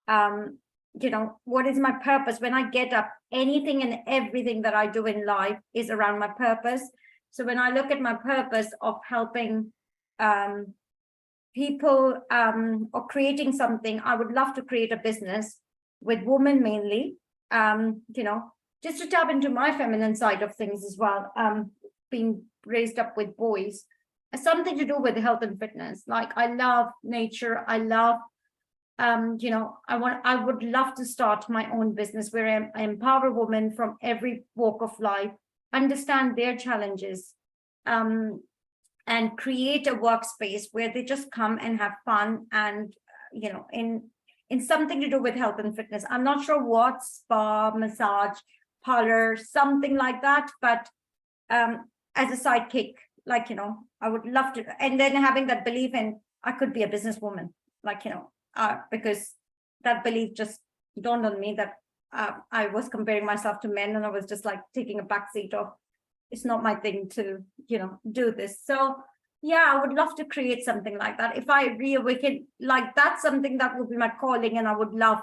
you know, what is my purpose? When I get up, anything and everything that I do in life is around my purpose. So when I look at my purpose of helping people or creating something, I would love to create a business with women mainly, you know, just to tap into my feminine side of things as well, being raised up with boys, something to do with health and fitness. Like I love nature. I love, you know, I would love to start my own business where I empower women from every walk of life, understand their challenges, and create a workspace where they just come and have fun and, you know, in something to do with health and fitness. I'm not sure what, spa, massage, parlor, something like that, but as a sidekick, like, you know, I would love to, and then having that belief in I could be a businesswoman, like, you know, because that belief just dawned on me that I was comparing myself to men and I was just like taking a backseat of, it's not my thing to, you know, do this. So yeah, I would love to create something like that. If I reawaken, like that's something that would be my calling and I would love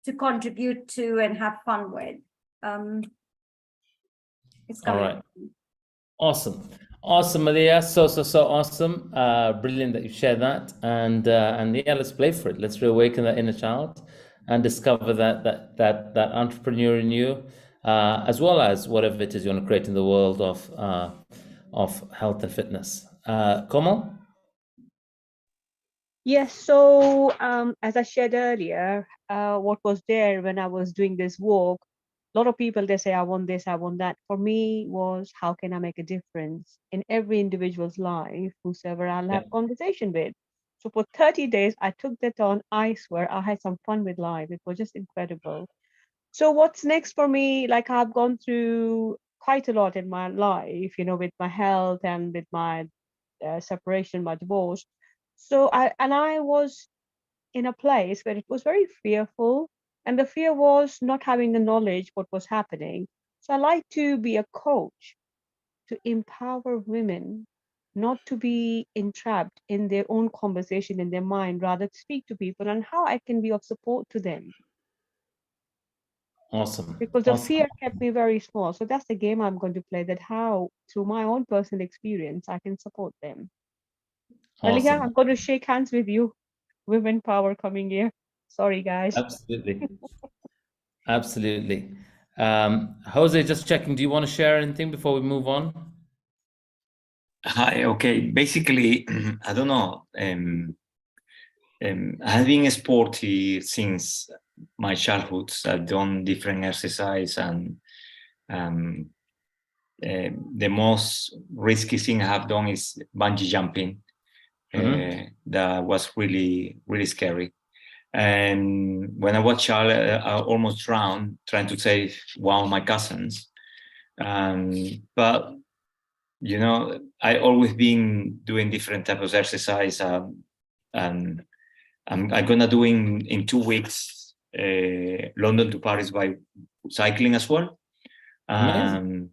to contribute to and have fun with. It's all right. Awesome. Awesome, Malia. So awesome. Brilliant that you shared that. And yeah, let's play for it. Let's reawaken that inner child and discover that entrepreneur in you, as well as whatever it is you want to create in the world of health and fitness. Komal? Yes, so as I shared earlier, what was there when I was doing this walk, a lot of people, they say, I want this, I want that. For me was, how can I make a difference in every individual's life, whosoever I'll have conversation with? So for 30 days, I took that on. I swear I had some fun with life. It was just incredible. So what's next for me? Like, I've gone through quite a lot in my life, with my health and with my separation, my divorce. So I was in a place where it was very fearful, and the fear was not having the knowledge what was happening. So I like to be a coach to empower women not to be entrapped in their own conversation in their mind, rather to speak to people and how I can be of support to them, Awesome. because the Awesome. fear kept me very small. So that's the game I'm going to play, that how through my own personal experience I can support them. Malia, Awesome. I'm going to shake hands with you. Women power coming here. Sorry, guys. Absolutely. Absolutely. Jose, just checking, do you want to share anything before we move on? Hi, okay. Basically, I don't know. I've been sporty since my childhood. I've done different exercise, and the most risky thing I have done is bungee jumping. That was really, really scary. And when I was child, I almost drowned trying to save one of my cousins. But I always been doing different types of exercise. And I'm gonna do in 2 weeks London to Paris by cycling as well. And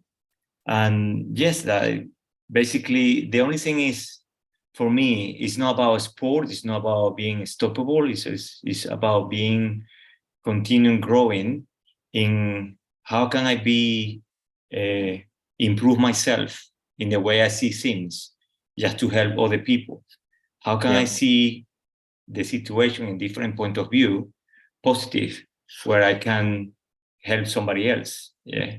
yes, basically the only thing is, for me, it's not about sport. It's not about being stoppable. It's about being continuing growing in how can I be improve myself in the way I see things, just to help other people. How can I see the situation in different point of view, positive, where I can help somebody else? Yeah,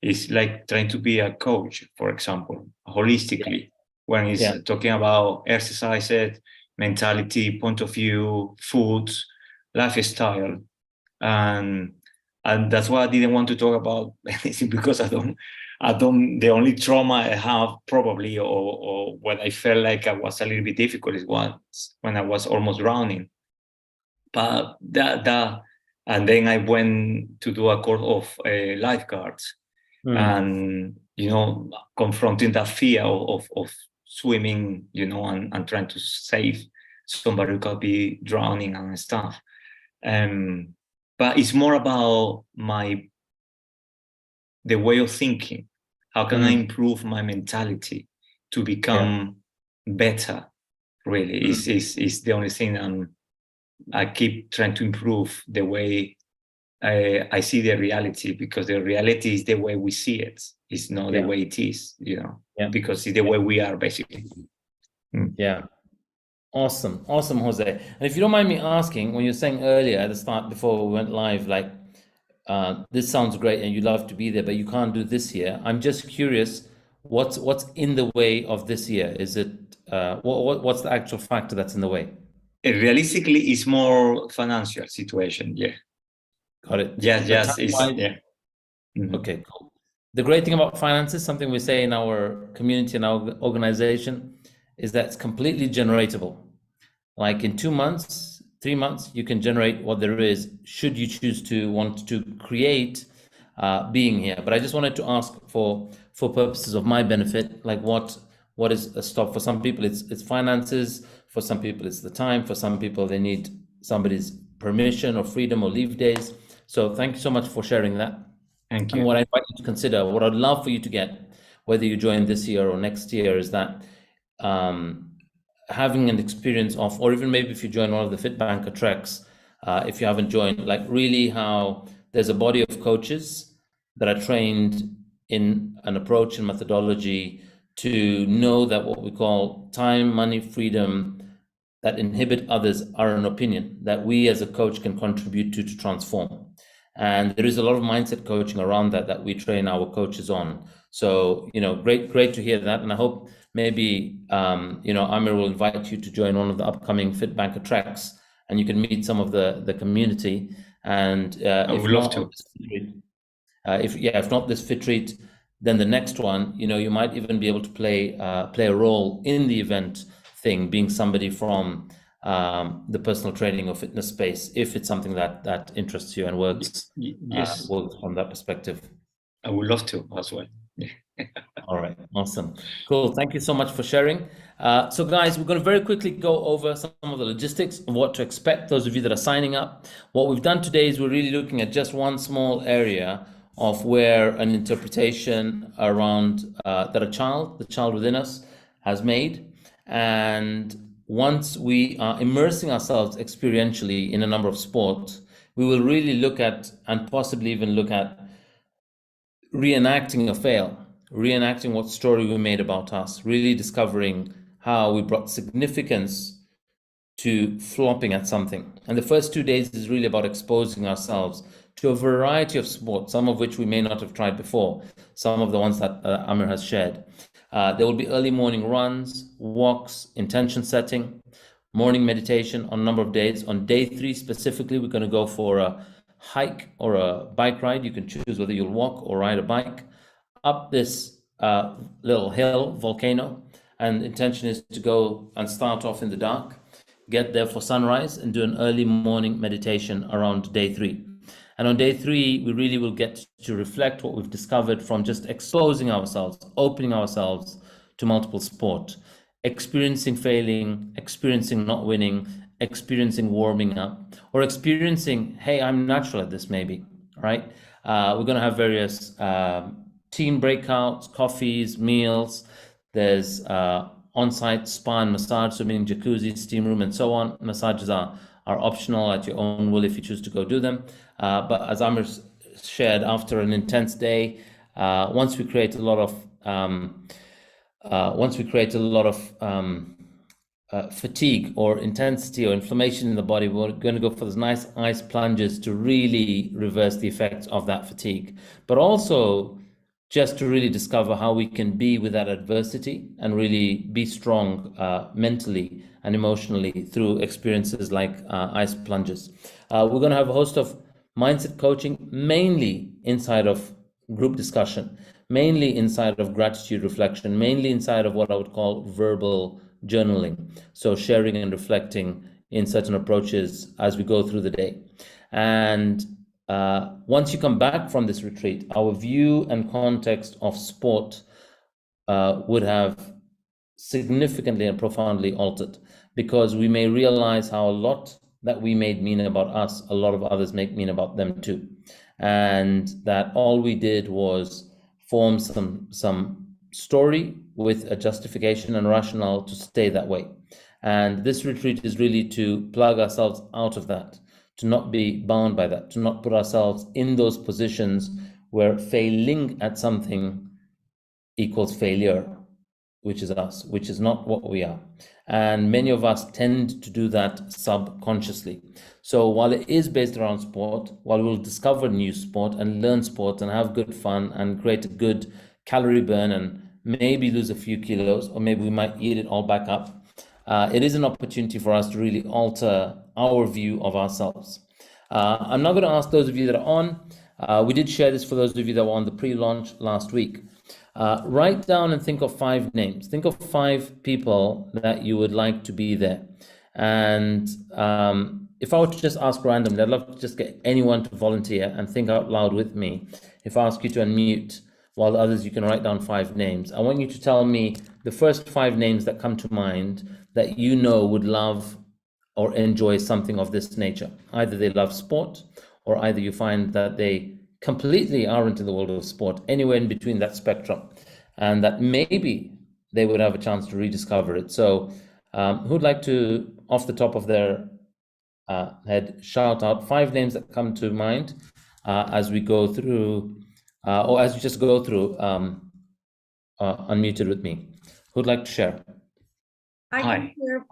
it's like trying to be a coach, for example, holistically, when it's talking about exercise, mentality, point of view, food, lifestyle, and that's why I didn't want to talk about anything, because I don't. The only trauma I have probably, or what I felt like I was a little bit difficult, is once when I was almost drowning. But and then I went to do a course of lifeguards, and confronting that fear of swimming, and trying to save somebody who could be drowning and stuff. But it's more about the way of thinking. How can I improve my mentality to become better? Really, is the only thing I keep trying to improve, the way I see the reality, because the reality is the way we see it. It's not the way it is, because it's the way we are, basically. Yeah. Awesome, Jose. And if you don't mind me asking, when you're saying earlier at the start, before we went live, like, this sounds great and you love to be there, but you can't do this year. I'm just curious, what's in the way of this year? Is it what's the actual factor that's in the way? Realistically, it's more financial situation. Yeah. Got it. Yes. Okay, cool. The great thing about finances, something we say in our community and our organization, is that it's completely generatable. Like in 2 months, 3 months, you can generate what there is, should you choose to want to create being here. But I just wanted to ask, for purposes of my benefit, like what is a stop? For some people, it's finances. For some people, it's the time. For some people, they need somebody's permission or freedom or leave days. So thank you so much for sharing that. Thank you. And what I invite you to consider, what I'd love for you to get, whether you join this year or next year, is that having an experience of, or even maybe if you join one of the FITBANKER treks, if you haven't joined, like really how there's a body of coaches that are trained in an approach and methodology to know that what we call time, money, freedom that inhibit others are an opinion that we as a coach can contribute to transform. And there is a lot of mindset coaching around that we train our coaches on. So, great to hear that. And I hope maybe, Amir will invite you to join one of the upcoming FITBANKER tracks, and you can meet some of the community. And I would love to. If not this FITreat, then the next one, you might even be able to play a role in the event thing, being somebody from the personal training or fitness space, if it's something that interests you and works, yes, works from that perspective. I would love to as well. All right, awesome, cool. Thank you so much for sharing. So guys, we're going to very quickly go over some of the logistics of what to expect, those of you that are signing up. What we've done today is we're really looking at just one small area of where an interpretation around that the child within us has made. And once we are immersing ourselves experientially in a number of sports, we will really look at, and possibly even look at, reenacting a fail, reenacting what story we made about us, really discovering how we brought significance to flopping at something. And the first 2 days is really about exposing ourselves to a variety of sports, some of which we may not have tried before, some of the ones that Amir has shared. There will be early morning runs, walks, intention setting, morning meditation on a number of days. On day 3 specifically, we're going to go for a hike or a bike ride. You can choose whether you'll walk or ride a bike up this little hill, volcano. And the intention is to go and start off in the dark, get there for sunrise, and do an early morning meditation around day 3. And on day 3, we really will get to reflect what we've discovered from just exposing ourselves, opening ourselves to multiple sport, experiencing failing, experiencing not winning, experiencing warming up, or experiencing, hey, I'm natural at this maybe, right? We're going to have various team breakouts, coffees, meals. There's on-site spa and massage, so meaning jacuzzi, steam room, and so on. Massages are optional at your own will if you choose to go do them. But as Amir shared, after an intense day, once we create a lot of fatigue or intensity or inflammation in the body, we're going to go for those nice ice plunges to really reverse the effects of that fatigue, but also just to really discover how we can be with that adversity and really be strong mentally and emotionally through experiences like ice plunges. We're going to have a host of mindset coaching, mainly inside of group discussion, mainly inside of gratitude reflection, mainly inside of what I would call verbal journaling. So sharing and reflecting in certain approaches as we go through the day. And once you come back from this retreat, our view and context of sport would have significantly and profoundly altered, because we may realize how a lot that we made mean about us, a lot of others make mean about them too. And that all we did was form some story with a justification and rationale to stay that way. And this retreat is really to plug ourselves out of that, to not be bound by that, to not put ourselves in those positions where failing at something equals failure, which is us, which is not what we are. And many of us tend to do that subconsciously. So while it is based around sport, while we'll discover new sport and learn sport and have good fun and create a good calorie burn and maybe lose a few kilos, or maybe we might eat it all back up, it is an opportunity for us to really alter our view of ourselves. I'm not going to ask those of you that are on. We did share this for those of you that were on the pre-launch last week. Write down and think of 5 names. Think of 5 people that you would like to be there. And if I were to just ask randomly, I'd love to just get anyone to volunteer and think out loud with me. If I ask you to unmute, while others you can write down 5 names. I want you to tell me the first 5 names that come to mind that you know would love or enjoy something of this nature. Either they love sport, or either you find that they completely aren't in the world of sport, anywhere in between that spectrum, and that maybe they would have a chance to rediscover it. So who'd like to, off the top of their head, shout out 5 names that come to mind as we go through, or as we just go through unmuted with me. Who'd like to share? I Hi. can hear,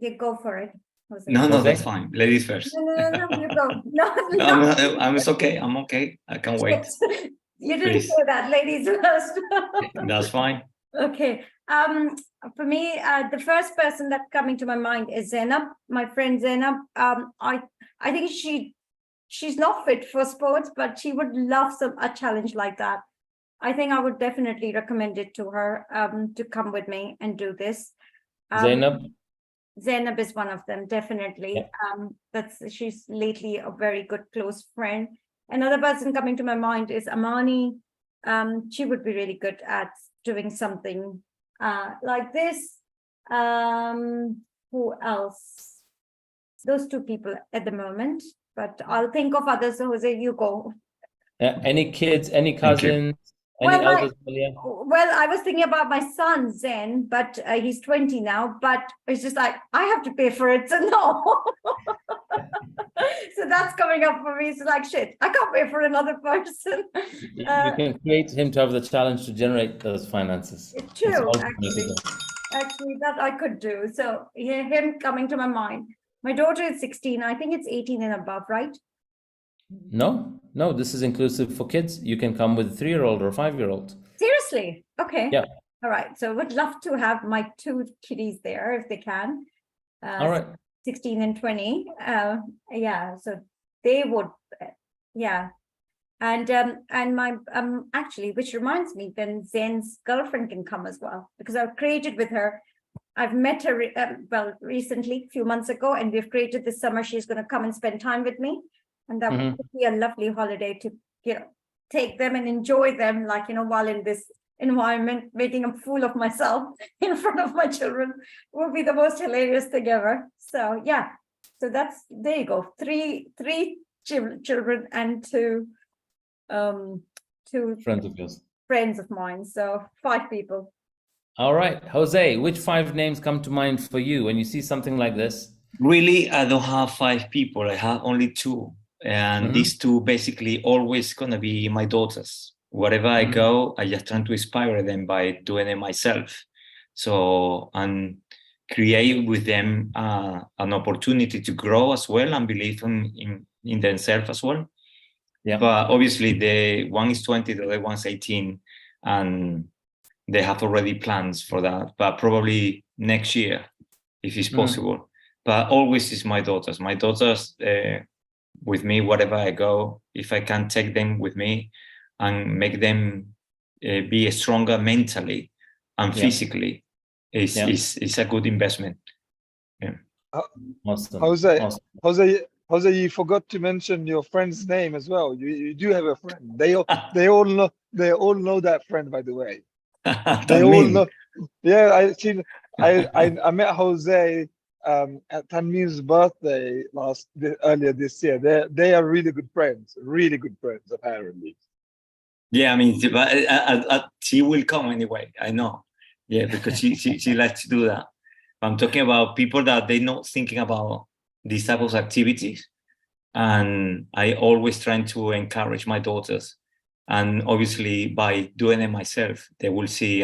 you go for it. Jose. No, Jose? that's fine. Ladies first. No, you go. No, No, it's okay. I'm okay. I can wait. You didn't Please. say that, ladies first. That's fine. Okay. For me, the first person that's coming to my mind is Zainab, my friend Zainab. I think she's not fit for sports, but she would love a challenge like that. I think I would definitely recommend it to her to come with me and do this. Zainab is one of them, definitely. Yeah. She's lately a very good close friend. Another person coming to my mind is Amani. She would be really good at doing something like this. Who else? Those two people at the moment, but I'll think of others. So Jose, you go. Any kids, any cousins, any elders? Well, I was thinking about my son, Zen, but he's 20 now, but it's just like, I have to pay for it, so no. So that's coming up for me. It's like, shit, I can't pay for another person. You can create him to have the challenge to generate those finances. True, actually, that I could do. So yeah, him coming to my mind. My daughter is 16. I think it's 18 and above, right? No, this is inclusive for kids. You can come with a 3-year-old or a 5-year-old. Seriously? Okay. Yeah. All right. So would love to have my 2 kiddies there if they can. All right. 16 and 20. Yeah. So they would. Yeah. And my actually, which reminds me, then Zen's girlfriend can come as well, because I've created with her. I've met her recently, a few months ago, and we've created this summer. She's going to come and spend time with me. And that would be a lovely holiday to, take them and enjoy them, like, while in this environment, making a fool of myself in front of my children will be the most hilarious thing ever. So, yeah. So there you go. Three children and two friends of yours. Friends of mine. So 5 people. All right. Jose, which 5 names come to mind for you when you see something like this? Really, I don't have 5 people. I have only 2. And these 2 basically always gonna be my daughters. Wherever I go, I just try to inspire them by doing it myself. So, and create with them an opportunity to grow as well and believe in themselves as well. Yeah. But obviously, the one is 20, the other one's 18, and they have already plans for that. But probably next year, if it's possible. But always is my daughters. My daughters with me wherever I go. If I can take them with me and make them be stronger mentally and physically, it's a good investment. Yeah. Awesome. Jose, you forgot to mention your friend's name as well. You do have a friend. They all know that friend, by the way. They all know. Yeah, I met Jose at Tanmin's birthday earlier this year. They are really good friends, apparently. Yeah, I mean, she will come anyway. I know. Yeah, because she likes to do that. I'm talking about people that they're not thinking about these type of activities, and I always try to encourage my daughters. And obviously, by doing it myself, they will see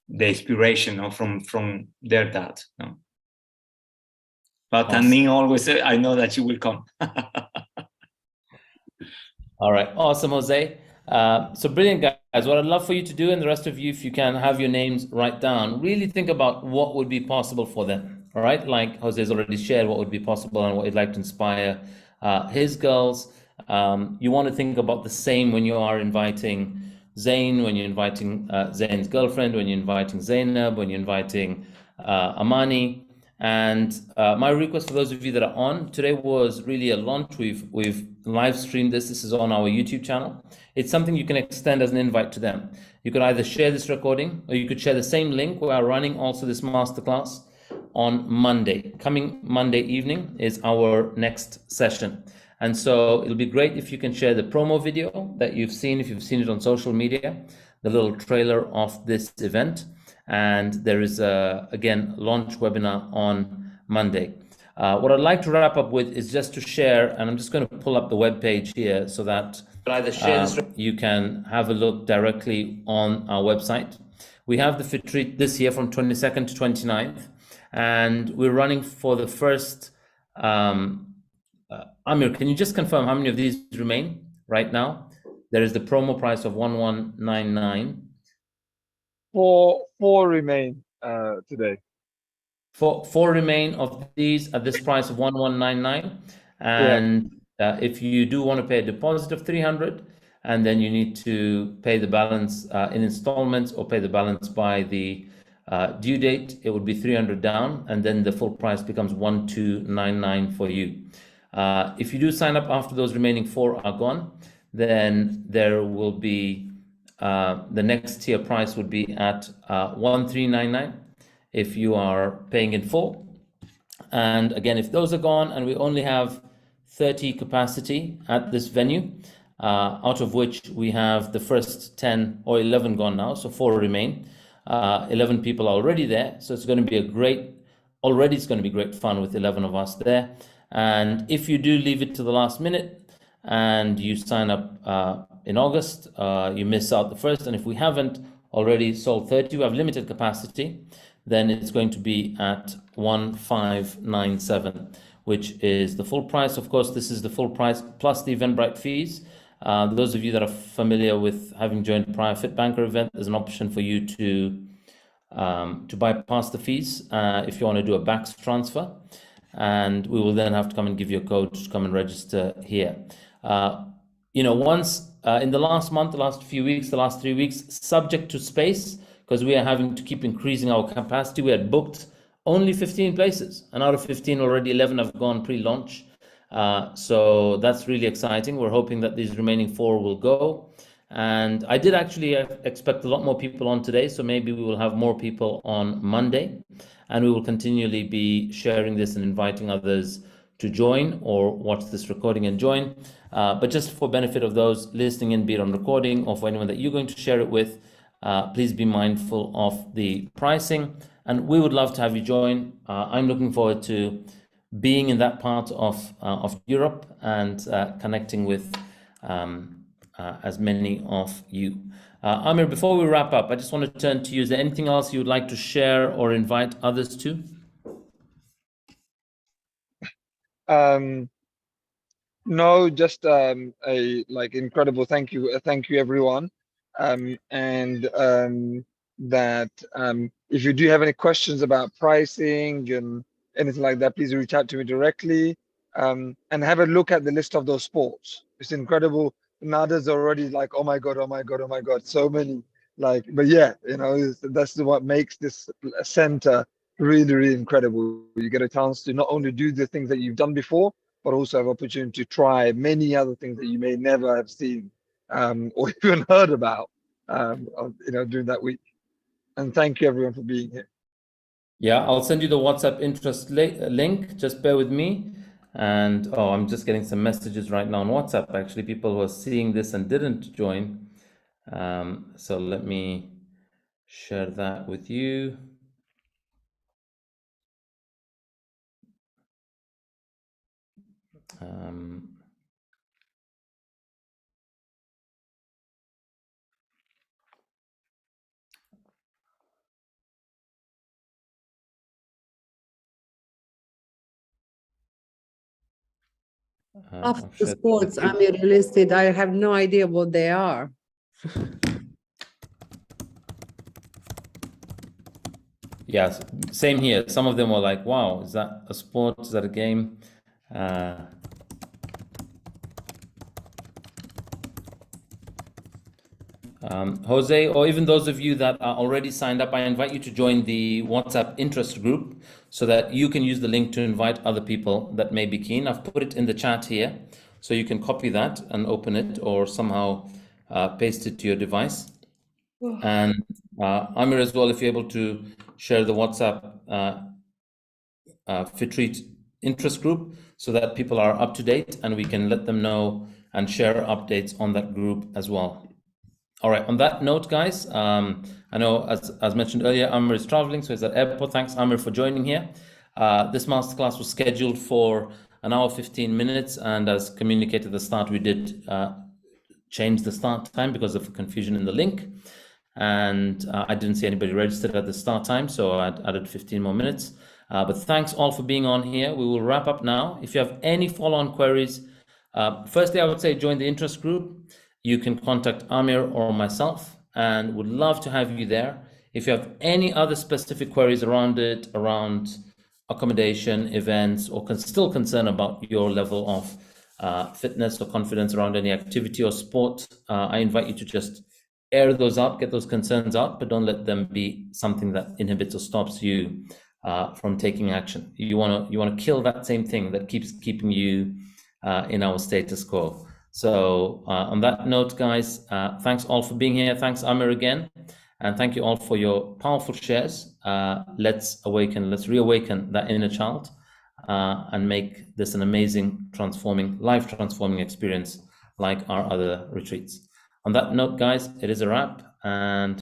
the inspiration from their dad. But awesome. Tanmin always said, I know that you will come. All right. Awesome, Jose. So brilliant, guys. What I'd love for you to do, and the rest of you, if you can have your names write down, really think about what would be possible for them. All right. Like Jose's already shared what would be possible and what he'd like to inspire his girls. You want to think about the same when you are inviting Zain, when you're inviting Zain's girlfriend, when you're inviting Zainab, when you're inviting Amani. And my request for those of you that are on, today was really a launch. We've live streamed this. This is on our YouTube channel. It's something you can extend as an invite to them. You could either share this recording, or you could share the same link. We are running also this masterclass on Monday. Coming Monday evening is our next session. And so it'll be great if you can share the promo video that you've seen, if you've seen it on social media, the little trailer of this event. And there is again, launch webinar on Monday. What I'd like to wrap up with is just to share, and I'm just going to pull up the webpage here so that either share this. You can have a look directly on our website. We have the FITreat this year from 22nd to 29th, and we're running for the first. Amir, can you just confirm how many of these remain right now? There is the promo price of 1199. Four remain today. Four remain of these at this price of 1199, and if you do want to pay a deposit of 300, and then you need to pay the balance in installments or pay the balance by the due date, it would be 300 down, and then the full price becomes 1299 for you. If you do sign up after those remaining four are gone, then there will be the next tier price would be at 1399 if you are paying in full. And again, if those are gone and we only have 30 capacity at this venue, out of which we have the first 10 or 11 gone now, so 4 remain. 11 people are already there, so it's going to be it's going to be great fun with 11 of us there. And if you do leave it to the last minute and you sign up in August, you miss out the first. And if we haven't already sold 30, we have limited capacity, then it's going to be at 1597, which is the full price. Of course, this is the full price plus the Eventbrite fees. Those of you that are familiar with having joined a prior FITBANKER event, there's an option for you to bypass the fees if you want to do a BACS transfer, and we will then have to come and give you a code to come and register here. Once in the last month, the last few weeks, the last 3 weeks, subject to space, because we are having to keep increasing our capacity, we had booked only 15 places, and out of 15 already 11 have gone pre-launch. So that's really exciting. We're hoping that these remaining 4 will go. And I did actually expect a lot more people on today, so maybe we will have more people on Monday, and we will continually be sharing this and inviting others to join or watch this recording and join. But just for benefit of those listening in, be it on recording or for anyone that you're going to share it with, please be mindful of the pricing, and we would love to have you join. I'm looking forward to being in that part of Europe and connecting with as many of you. Amir, before we wrap up, I just want to turn to you. Is there anything else you would like to share or invite others to? No, just a incredible thank you everyone, that if you do have any questions about pricing and anything like that, please reach out to me directly, and have a look at the list of those sports. It's incredible. Nada's already like, oh my god, so many. But yeah, that's what makes this center really, really incredible. You get a chance to not only do the things that you've done before, but also have opportunity to try many other things that you may never have seen or even heard about during that week. And thank you everyone for being here. Yeah, I'll send you the WhatsApp interest link. Just bear with me. And I'm just getting some messages right now on WhatsApp, actually, people who are seeing this and didn't join. So let me share that with you. Of the sports Amir listed, I have no idea what they are. Yes, same here. Some of them were like, wow, is that a sport? Is that a game? Jose, or even those of you that are already signed up, I invite you to join the WhatsApp interest group so that you can use the link to invite other people that may be keen. I've put it in the chat here, so you can copy that and open it or somehow paste it to your device. And Amir as well, if you're able to share the WhatsApp FITreat interest group so that people are up to date and we can let them know and share updates on that group as well. All right, on that note, guys, I know as mentioned earlier, Amir is traveling, so he's at airport. Thanks, Amir, for joining here. This masterclass was scheduled for an hour, 15 minutes, and as communicated at the start, we did changed the start time because of the confusion in the link. And I didn't see anybody registered at the start time, so I added 15 more minutes. But thanks all for being on here. We will wrap up now. If you have any follow-on queries, firstly, I would say join the interest group. You can contact Amir or myself, and would love to have you there. If you have any other specific queries around it, around accommodation, events, or still concerned about your level of fitness or confidence around any activity or sport, I invite you to just air those out, get those concerns out, but don't let them be something that inhibits or stops you from taking action. You want to kill that same thing that keeps keeping you in our status quo. So on that note, guys, thanks all for being here. Thanks, Amir, again. And thank you all for your powerful shares. Let's reawaken that inner child and make this an amazing, life transforming experience like our other retreats. On that note, guys, it is a wrap. And